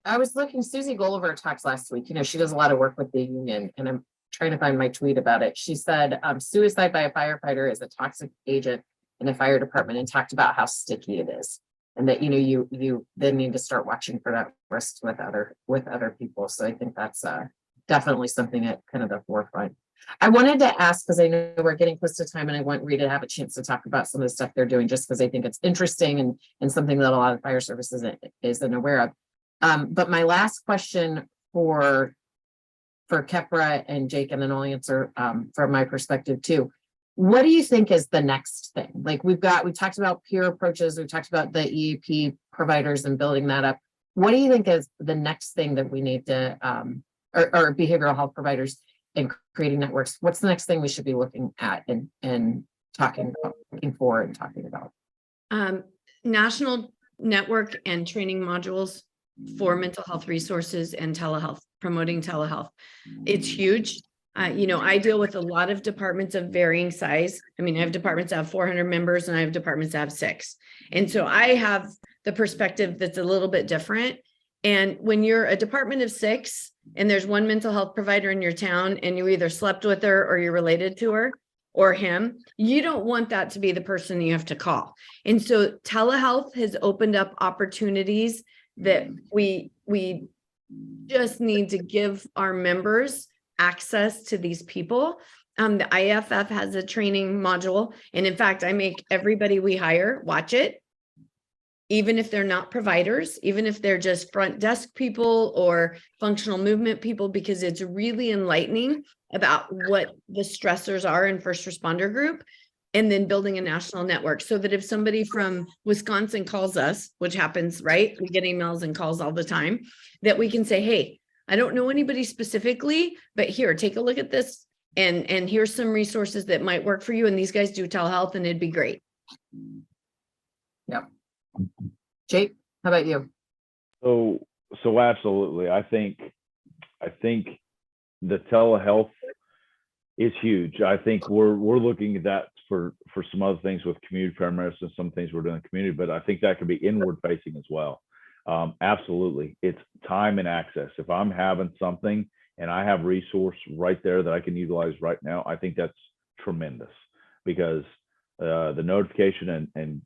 I was looking, Susie Gulliver talks last week, she does a lot of work with the union, and I'm trying to find my tweet about it. She said, suicide by a firefighter is a toxic agent in a fire department, and talked about how sticky it is. And that, you then need to start watching for that risk with other people. So I think that's definitely something at kind of the forefront. I wanted to ask, because I know we're getting close to time, and I want Rita to have a chance to talk about some of the stuff they're doing, just because I think it's interesting and something that a lot of fire services isn't aware of. But my last question for Kepra and Jake, and then I'll answer from my perspective too. What do you think is the next thing? Like, we talked about peer approaches, we talked about the EAP providers and building that up. What do you think is the next thing that we need to, or behavioral health providers and creating networks? What's the next thing we should be looking at and talking about, looking for and talking about? National network and training modules for mental health resources and telehealth, promoting telehealth. It's huge. I deal with a lot of departments of varying size. I mean, I have departments that have 400 members, and I have departments that have 6. And so I have the perspective that's a little bit different. And when you're a department of 6 and there's one mental health provider in your town, and you either slept with her or you're related to her or him, you don't want that to be the person you have to call. And so telehealth has opened up opportunities that we just need to give our members access to these people. The IFF has a training module. And in fact, I make everybody we hire watch it, even if they're not providers, even if they're just front desk people or functional movement people, because it's really enlightening about what the stressors are in first responder group. And then building a national network, so that if somebody from Wisconsin calls us, which happens, right? We get emails and calls all the time, that we can say, hey, I don't know anybody specifically, but here, take a look at this. And here's some resources that might work for you. And these guys do telehealth, and it'd be great. Yep. Jake, how about you? So absolutely. I think the telehealth is huge. I think we're looking at that for some other things with community paramedicine, some things we're doing in the community, but I think that could be inward facing as well. Absolutely. It's time and access. If I'm having something and I have resource right there that I can utilize right now, I think that's tremendous, because the notification and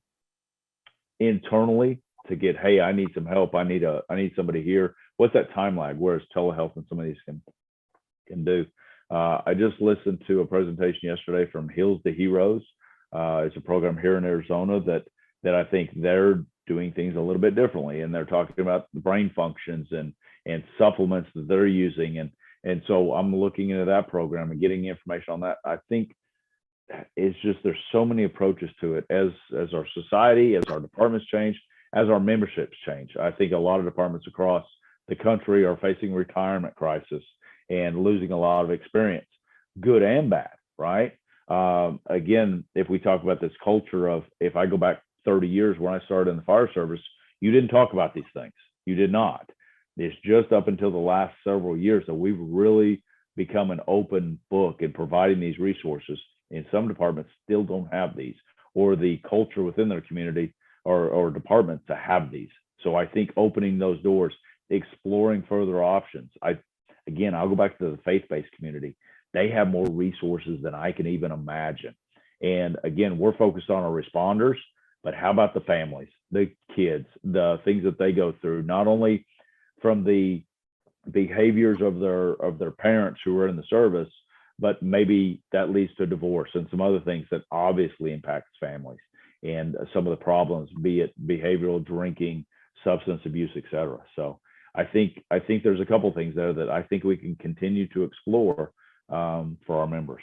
internally to get, hey, I need some help. I need somebody here. What's that time lag? Whereas telehealth and some of these can do. I just listened to a presentation yesterday from Hills to Heroes. It's a program here in Arizona that I think they're doing things a little bit differently, and they're talking about the brain functions and supplements that they're using, and so I'm looking into that program and getting information on that. I think it's just, there's so many approaches to it as our society, as our departments change, as our memberships change. I think a lot of departments across the country are facing retirement crisis and losing a lot of experience, good and bad, right? Again, if we talk about this culture of, if I go back 30 years when I started in the fire service, you didn't talk about these things. You did not. It's just up until the last several years that we've really become an open book in providing these resources. And some departments still don't have these, or the culture within their community or department to have these. So I think opening those doors, exploring further options. I'll go back to the faith-based community. They have more resources than I can even imagine. And again, we're focused on our responders, but how about the families, the kids, the things that they go through, not only from the behaviors of their parents who are in the service, but maybe that leads to divorce and some other things that obviously impacts families, and some of the problems, be it behavioral, drinking, substance abuse, etc. So I think there's a couple things there that I think we can continue to explore for our members.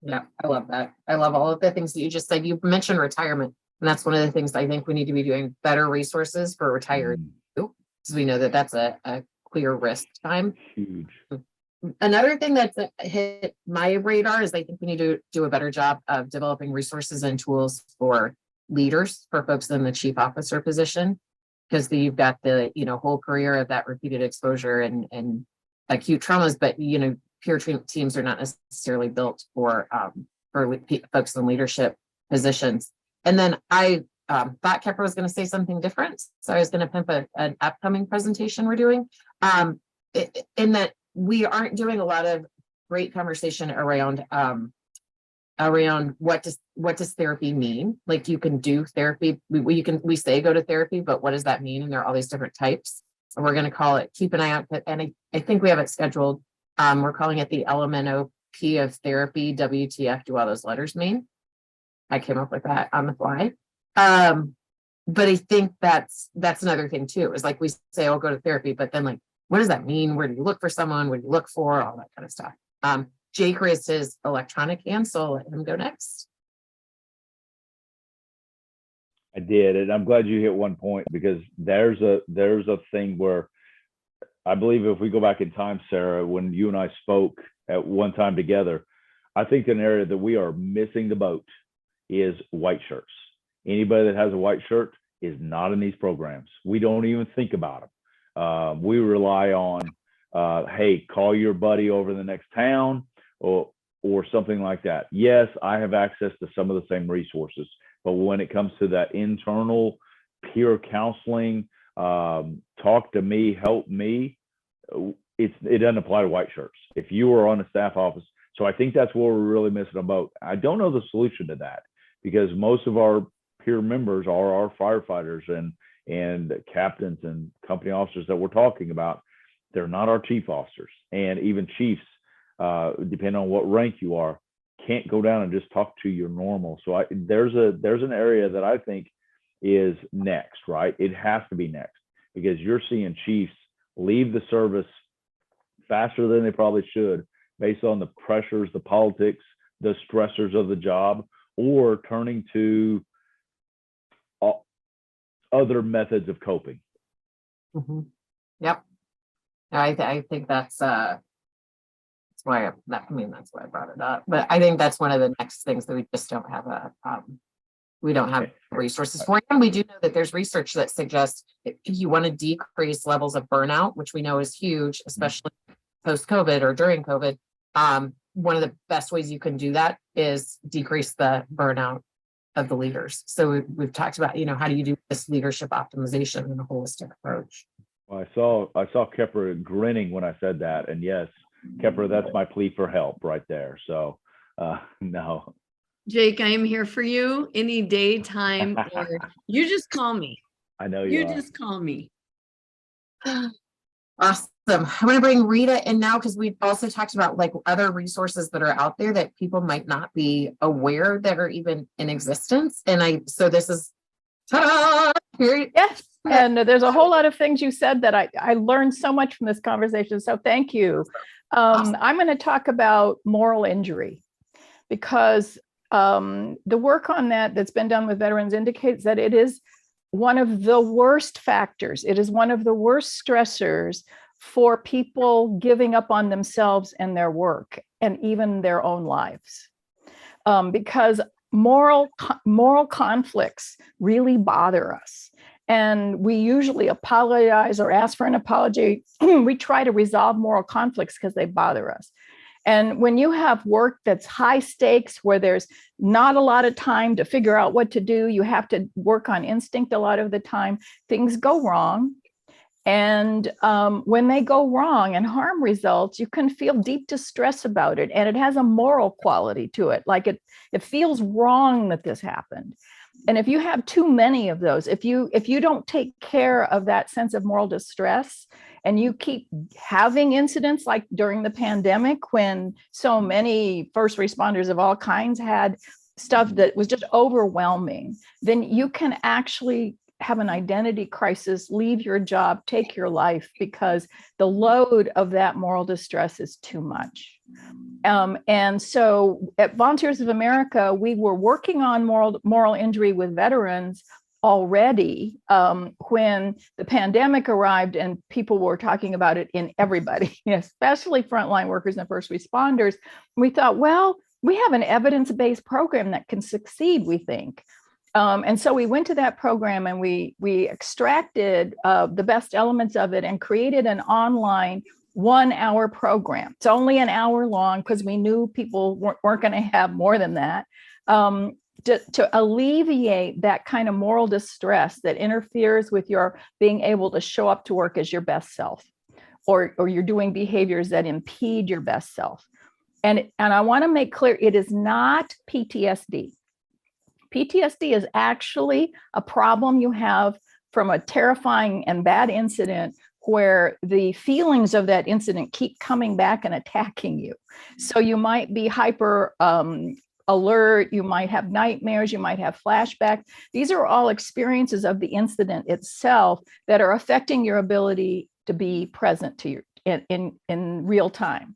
Yeah, I love that. I love all of the things that you just said. You mentioned retirement, and that's one of the things I think we need to be doing, better resources for retired, because we know that that's a clear risk time. Huge. Another thing that's hit my radar is I think we need to do a better job of developing resources and tools for leaders, for folks in the chief officer position, because you've got the whole career of that repeated exposure and acute traumas, but peer teams are not necessarily built for folks in leadership positions. And then I thought Kepra was going to say something different, so I was going to pimp an upcoming presentation we're doing, in that we aren't doing a lot of great conversation around what does therapy mean? Like, you can do therapy, we say go to therapy, but what does that mean? And there are all these different types. And we're going to call it, keep an eye out, and I think we have it scheduled. We're calling it the LMNOP of therapy. WTF do all those letters mean? I came up with that on the fly. But I think that's another thing too, is like we say, oh, go to therapy, but then like, what does that mean? Where do you look for someone? What do you look for? All that kind of stuff. Jake raised his electronic hand, so I'll let him go next. I did, and I'm glad you hit one point, because there's a thing where I believe if we go back in time, Sarah, when you and I spoke at one time together, I think an area that we are missing the boat is white shirts. Anybody that has a white shirt is not in these programs. We don't even think about them. We rely on, hey, call your buddy over in the next town, or something like that. Yes, I have access to some of the same resources, but when it comes to that internal peer counseling, talk to me, help me, it doesn't apply to white shirts. If you are on a staff office, so I think that's where we're really missing a boat. I don't know the solution to that, because most of our peer members are our firefighters and captains and company officers that we're talking about. They're not our chief officers, and even chiefs, depending on what rank you are, can't go down and just talk to your normal. So there's an area that I think is next, right? It has to be next, because you're seeing chiefs leave the service faster than they probably should, based on the pressures, the politics, the stressors of the job, or turning to other methods of coping. Mm-hmm. Yep. I think that's why that's why I brought it up. But I think that's one of the next things that we just don't have we don't have resources for. And we do know that there's research that suggests if you want to decrease levels of burnout, which we know is huge, especially post-COVID or during COVID, one of the best ways you can do that is decrease the burnout of the leaders. So we've talked about, how do you do this leadership optimization in a holistic approach? Well, I saw Kepra grinning when I said that, and yes, Kepra, that's my plea for help right there. So no. Jake, I am here for you any day, time, or you just call me. I know you are. just call me. Awesome. I'm going to bring Rita in now, because we've also talked about like other resources that are out there that people might not be aware that are even in existence. And so this is, ta-da! Here. Yes. And there's a whole lot of things you said that I learned so much from this conversation. So thank you. Awesome. I'm going to talk about moral injury, because the work on that's been done with veterans indicates that it is one of the worst factors. It is one of the worst stressors for people giving up on themselves and their work and even their own lives, because moral conflicts really bother us. And we usually apologize or ask for an apology. We try to resolve moral conflicts because they bother us. And when you have work that's high stakes, where there's not a lot of time to figure out what to do, you have to work on instinct a lot of the time, things go wrong. And when they go wrong and harm results, you can feel deep distress about it. And it has a moral quality to it. Like it feels wrong that this happened. And if you have too many of those, if you don't take care of that sense of moral distress, and you keep having incidents like during the pandemic, when so many first responders of all kinds had stuff that was just overwhelming, then you can actually have an identity crisis, leave your job, take your life, because the load of that moral distress is too much. And so at Volunteers of America, we were working on moral injury with veterans already when the pandemic arrived, and people were talking about it in everybody, especially frontline workers and first responders. We thought, well, we have an evidence-based program that can succeed, we think. And so we went to that program, and we extracted the best elements of it and created an online 1-hour program. It's only an hour long because we knew people weren't going to have more than that. To alleviate that kind of moral distress that interferes with your being able to show up to work as your best self, or you're doing behaviors that impede your best self. And I want to make clear, it is not PTSD. PTSD is actually a problem you have from a terrifying and bad incident where the feelings of that incident keep coming back and attacking you. So you might be hyper alert, you might have nightmares, you might have flashbacks. These are all experiences of the incident itself that are affecting your ability to be present to in real time.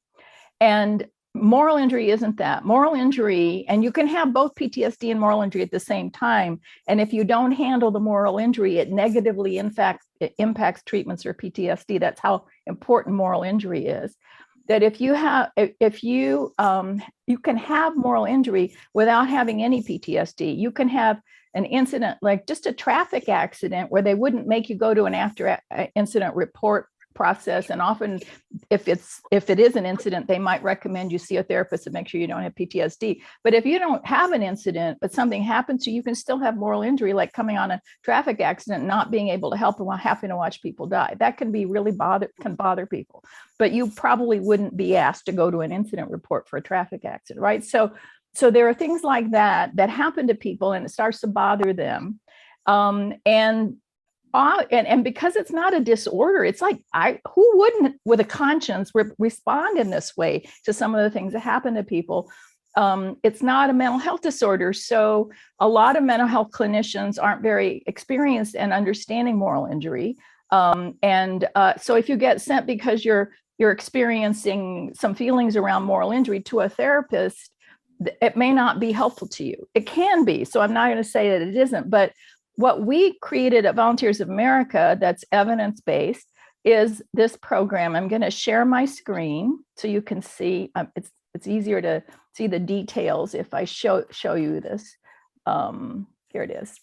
And moral injury isn't that. Moral injury, and you can have both PTSD and moral injury at the same time. And if you don't handle the moral injury, it negatively impacts treatments for PTSD. That's how important moral injury is. That you can have moral injury without having any PTSD. You can have an incident like just a traffic accident where they wouldn't make you go to an after incident report process. And often if it is an incident, they might recommend you see a therapist to make sure you don't have PTSD. But if you don't have an incident, but something happens to you, you can still have moral injury, like coming on a traffic accident, not being able to help and having to watch people die. That can be really bother people. But you probably wouldn't be asked to go to an incident report for a traffic accident, right? So there are things like that happen to people, and it starts to bother them. And because it's not a disorder, it's like, who wouldn't with a conscience respond in this way to some of the things that happen to people? It's not a mental health disorder. So a lot of mental health clinicians aren't very experienced in understanding moral injury. So if you get sent because you're experiencing some feelings around moral injury to a therapist, it may not be helpful to you. It can be. So I'm not going to say that it isn't, but what we created at Volunteers of America that's evidence-based is this program. I'm going to share my screen so you can see. It's easier to see the details if I show you this. Here it is.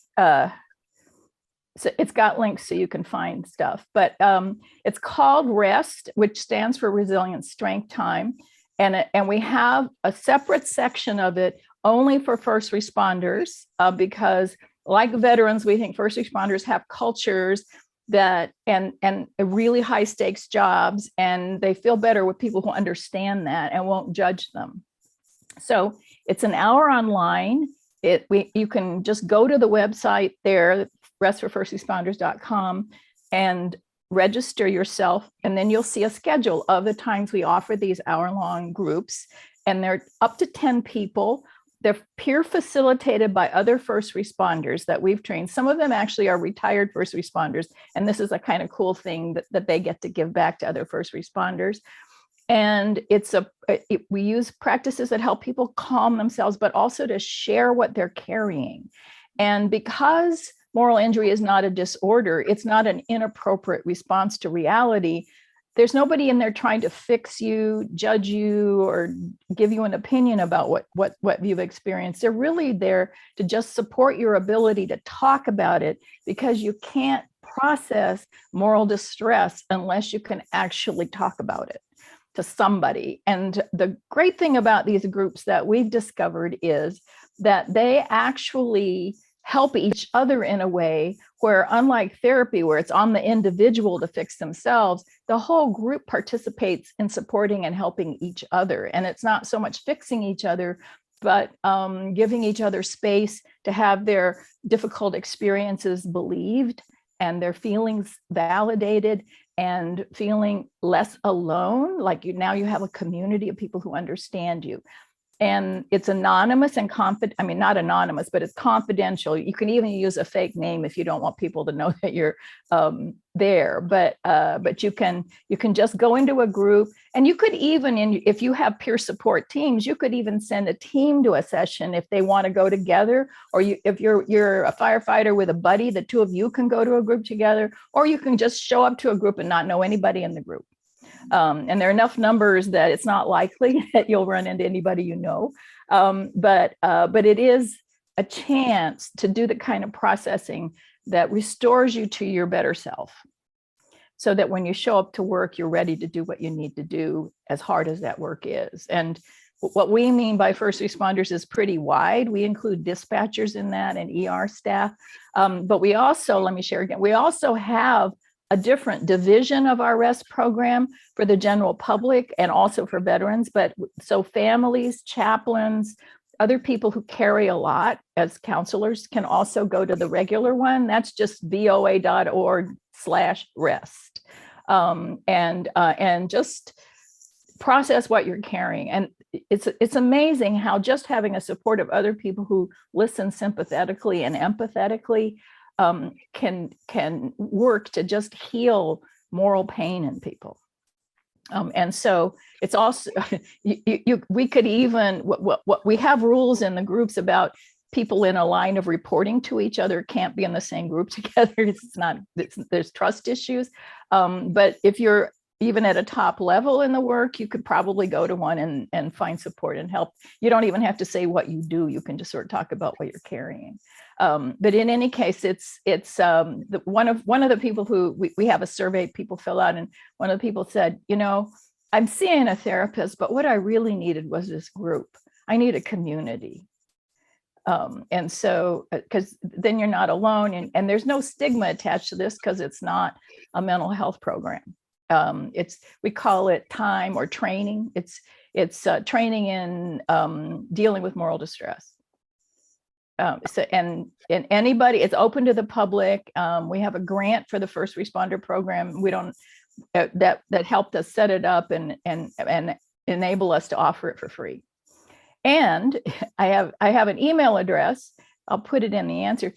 So it's got links so you can find stuff. But it's called REST, which stands for Resilience Strength Time. And we have a separate section of it only for first responders because, like veterans, we think first responders have cultures that and really high stakes jobs, and they feel better with people who understand that and won't judge them. So it's an hour online. You can just go to the website there, restforfirstresponders.com, and register yourself, and then you'll see a schedule of the times we offer these hour-long groups, and they're up to 10 people. They're peer facilitated by other first responders that we've trained. Some of them actually are retired first responders, and this is a kind of cool thing that they get to give back to other first responders. And we use practices that help people calm themselves, but also to share what they're carrying. And because moral injury is not a disorder, it's not an inappropriate response to reality, there's nobody in there trying to fix you, judge you, or give you an opinion about what you've experienced. They're really there to just support your ability to talk about it, because you can't process moral distress unless you can actually talk about it to somebody. And the great thing about these groups that we've discovered is that they actually help each other in a way where, unlike therapy, where it's on the individual to fix themselves, the whole group participates in supporting and helping each other. And it's not so much fixing each other, but giving each other space to have their difficult experiences believed and their feelings validated, and feeling less alone. Like now you have a community of people who understand you. And it's anonymous and not anonymous, but it's confidential. You can even use a fake name if you don't want people to know that you're there. But you can just go into a group, and you could even, if you have peer support teams, you could even send a team to a session if they want to go together. Or if you're a firefighter with a buddy, the two of you can go to a group together, or you can just show up to a group and not know anybody in the group. And there are enough numbers that it's not likely that you'll run into anybody you know. But it is a chance to do the kind of processing that restores you to your better self, so that when you show up to work, you're ready to do what you need to do, as hard as that work is. And what we mean by first responders is pretty wide. We include dispatchers in that, and ER staff. But we also, let me share again, we also have a different division of our REST program for the general public and also for veterans. But so families, chaplains, other people who carry a lot as counselors can also go to the regular one. That's just voa.org/rest. And just process what you're carrying. And it's amazing how just having a support of other people who listen sympathetically and empathetically can work to just heal moral pain in people. And so it's also, we could even, what we have rules in the groups about people in a line of reporting to each other can't be in the same group together. There's trust issues. But if you're even at a top level in the work, you could probably go to one and find support and help. You don't even have to say what you do. You can just sort of talk about what you're carrying. But in any case, it's one of the people who we have a survey people fill out, and one of the people said, I'm seeing a therapist, but what I really needed was this group. I need a community. And so, because then you're not alone, and there's no stigma attached to this because it's not a mental health program. We call it time or training. It's training in dealing with moral distress. And anybody, it's open to the public. We have a grant for the first responder program. We don't that helped us set it up and enable us to offer it for free. And I have an email address. I'll put it in the answer.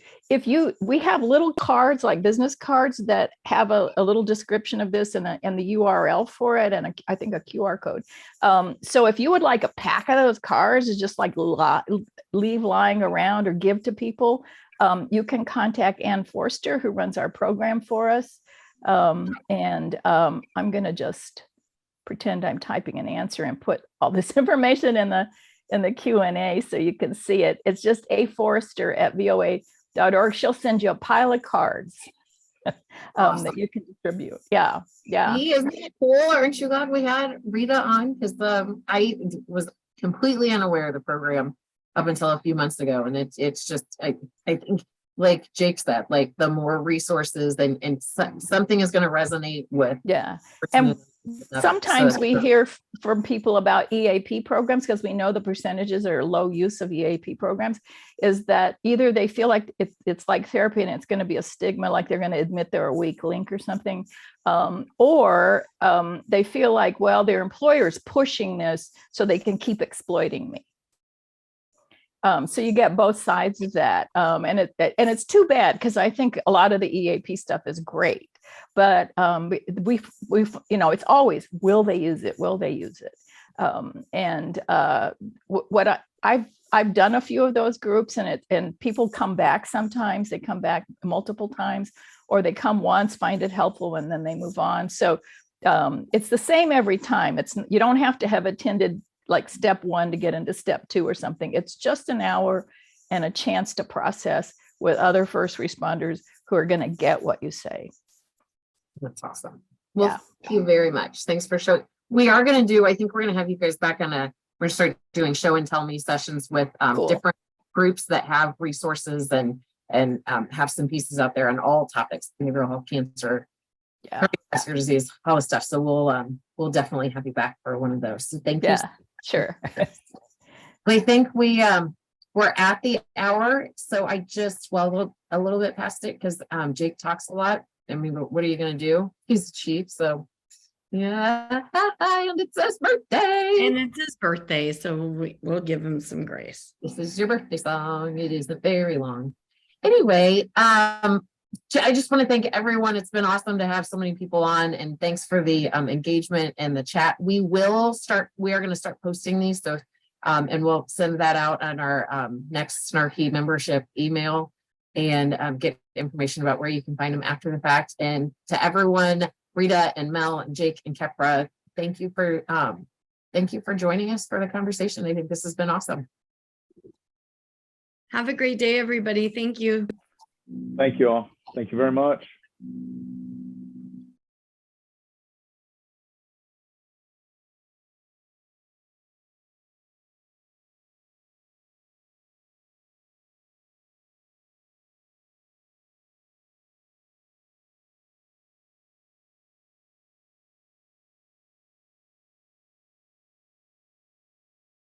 We have little cards, like business cards, that have a little description of this and the URL for it, and I think a QR code. So if you would like a pack of those cards to just like leave lying around or give to people, you can contact Ann Forster, who runs our program for us. I'm going to just pretend I'm typing an answer and put all this information in the Q&A so you can see it. It's just aforster@voa.org. She'll send you a pile of cards Awesome. that you can distribute. Yeah. Isn't it cool? Aren't you glad we had Rita on? Because I was completely unaware of the program up until a few months ago. And it's just, I think, like Jake said, like the more resources and something is going to resonate with. Yeah. And sometimes we hear from people about EAP programs, because we know the percentages are low use of EAP programs, is that either they feel like it's like therapy and it's going to be a stigma, like they're going to admit they're a weak link or something, or they feel like, well, their employer is pushing this so they can keep exploiting me. So you get both sides of that, and it's too bad, because I think a lot of the EAP stuff is great. But we've it's always, will they use it? Will they use it? What I've done a few of those groups, and people come back sometimes. They come back multiple times, or they come once, find it helpful, and then they move on. So it's the same every time. You don't have to have attended like step 1 to get into step 2 or something. It's just an hour and a chance to process with other first responders who are going to get what you say. That's awesome. Well, Yeah. thank you very much. Thanks for showing. We are going to do, I think we're going to have you guys back on we're going to start doing show and tell me sessions with Cool. different groups that have resources and have some pieces out there on all topics, behavioral health, cancer, Yeah. cardiovascular disease, all this stuff. So we'll definitely have you back for one of those. So thank you. Yeah, sure. I think we're at the hour. So I just, well, a little bit past it because Jake talks a lot. I mean, but what are you going to do? He's the chief. So yeah, and it's his birthday. And it's his birthday, so we'll give him some grace. This is your birthday song. It isn't very long. Anyway, I just want to thank everyone. It's been awesome to have so many people on, and thanks for the engagement and the chat. We are going to start posting these. So, and we'll send that out on our next Snarky membership email and get information about where you can find them after the fact. And to everyone, Rita and Mel and Jake and Kepra, thank you for joining us for the conversation. I think this has been awesome. Have a great day, everybody. Thank you. Thank you all. Thank you very much.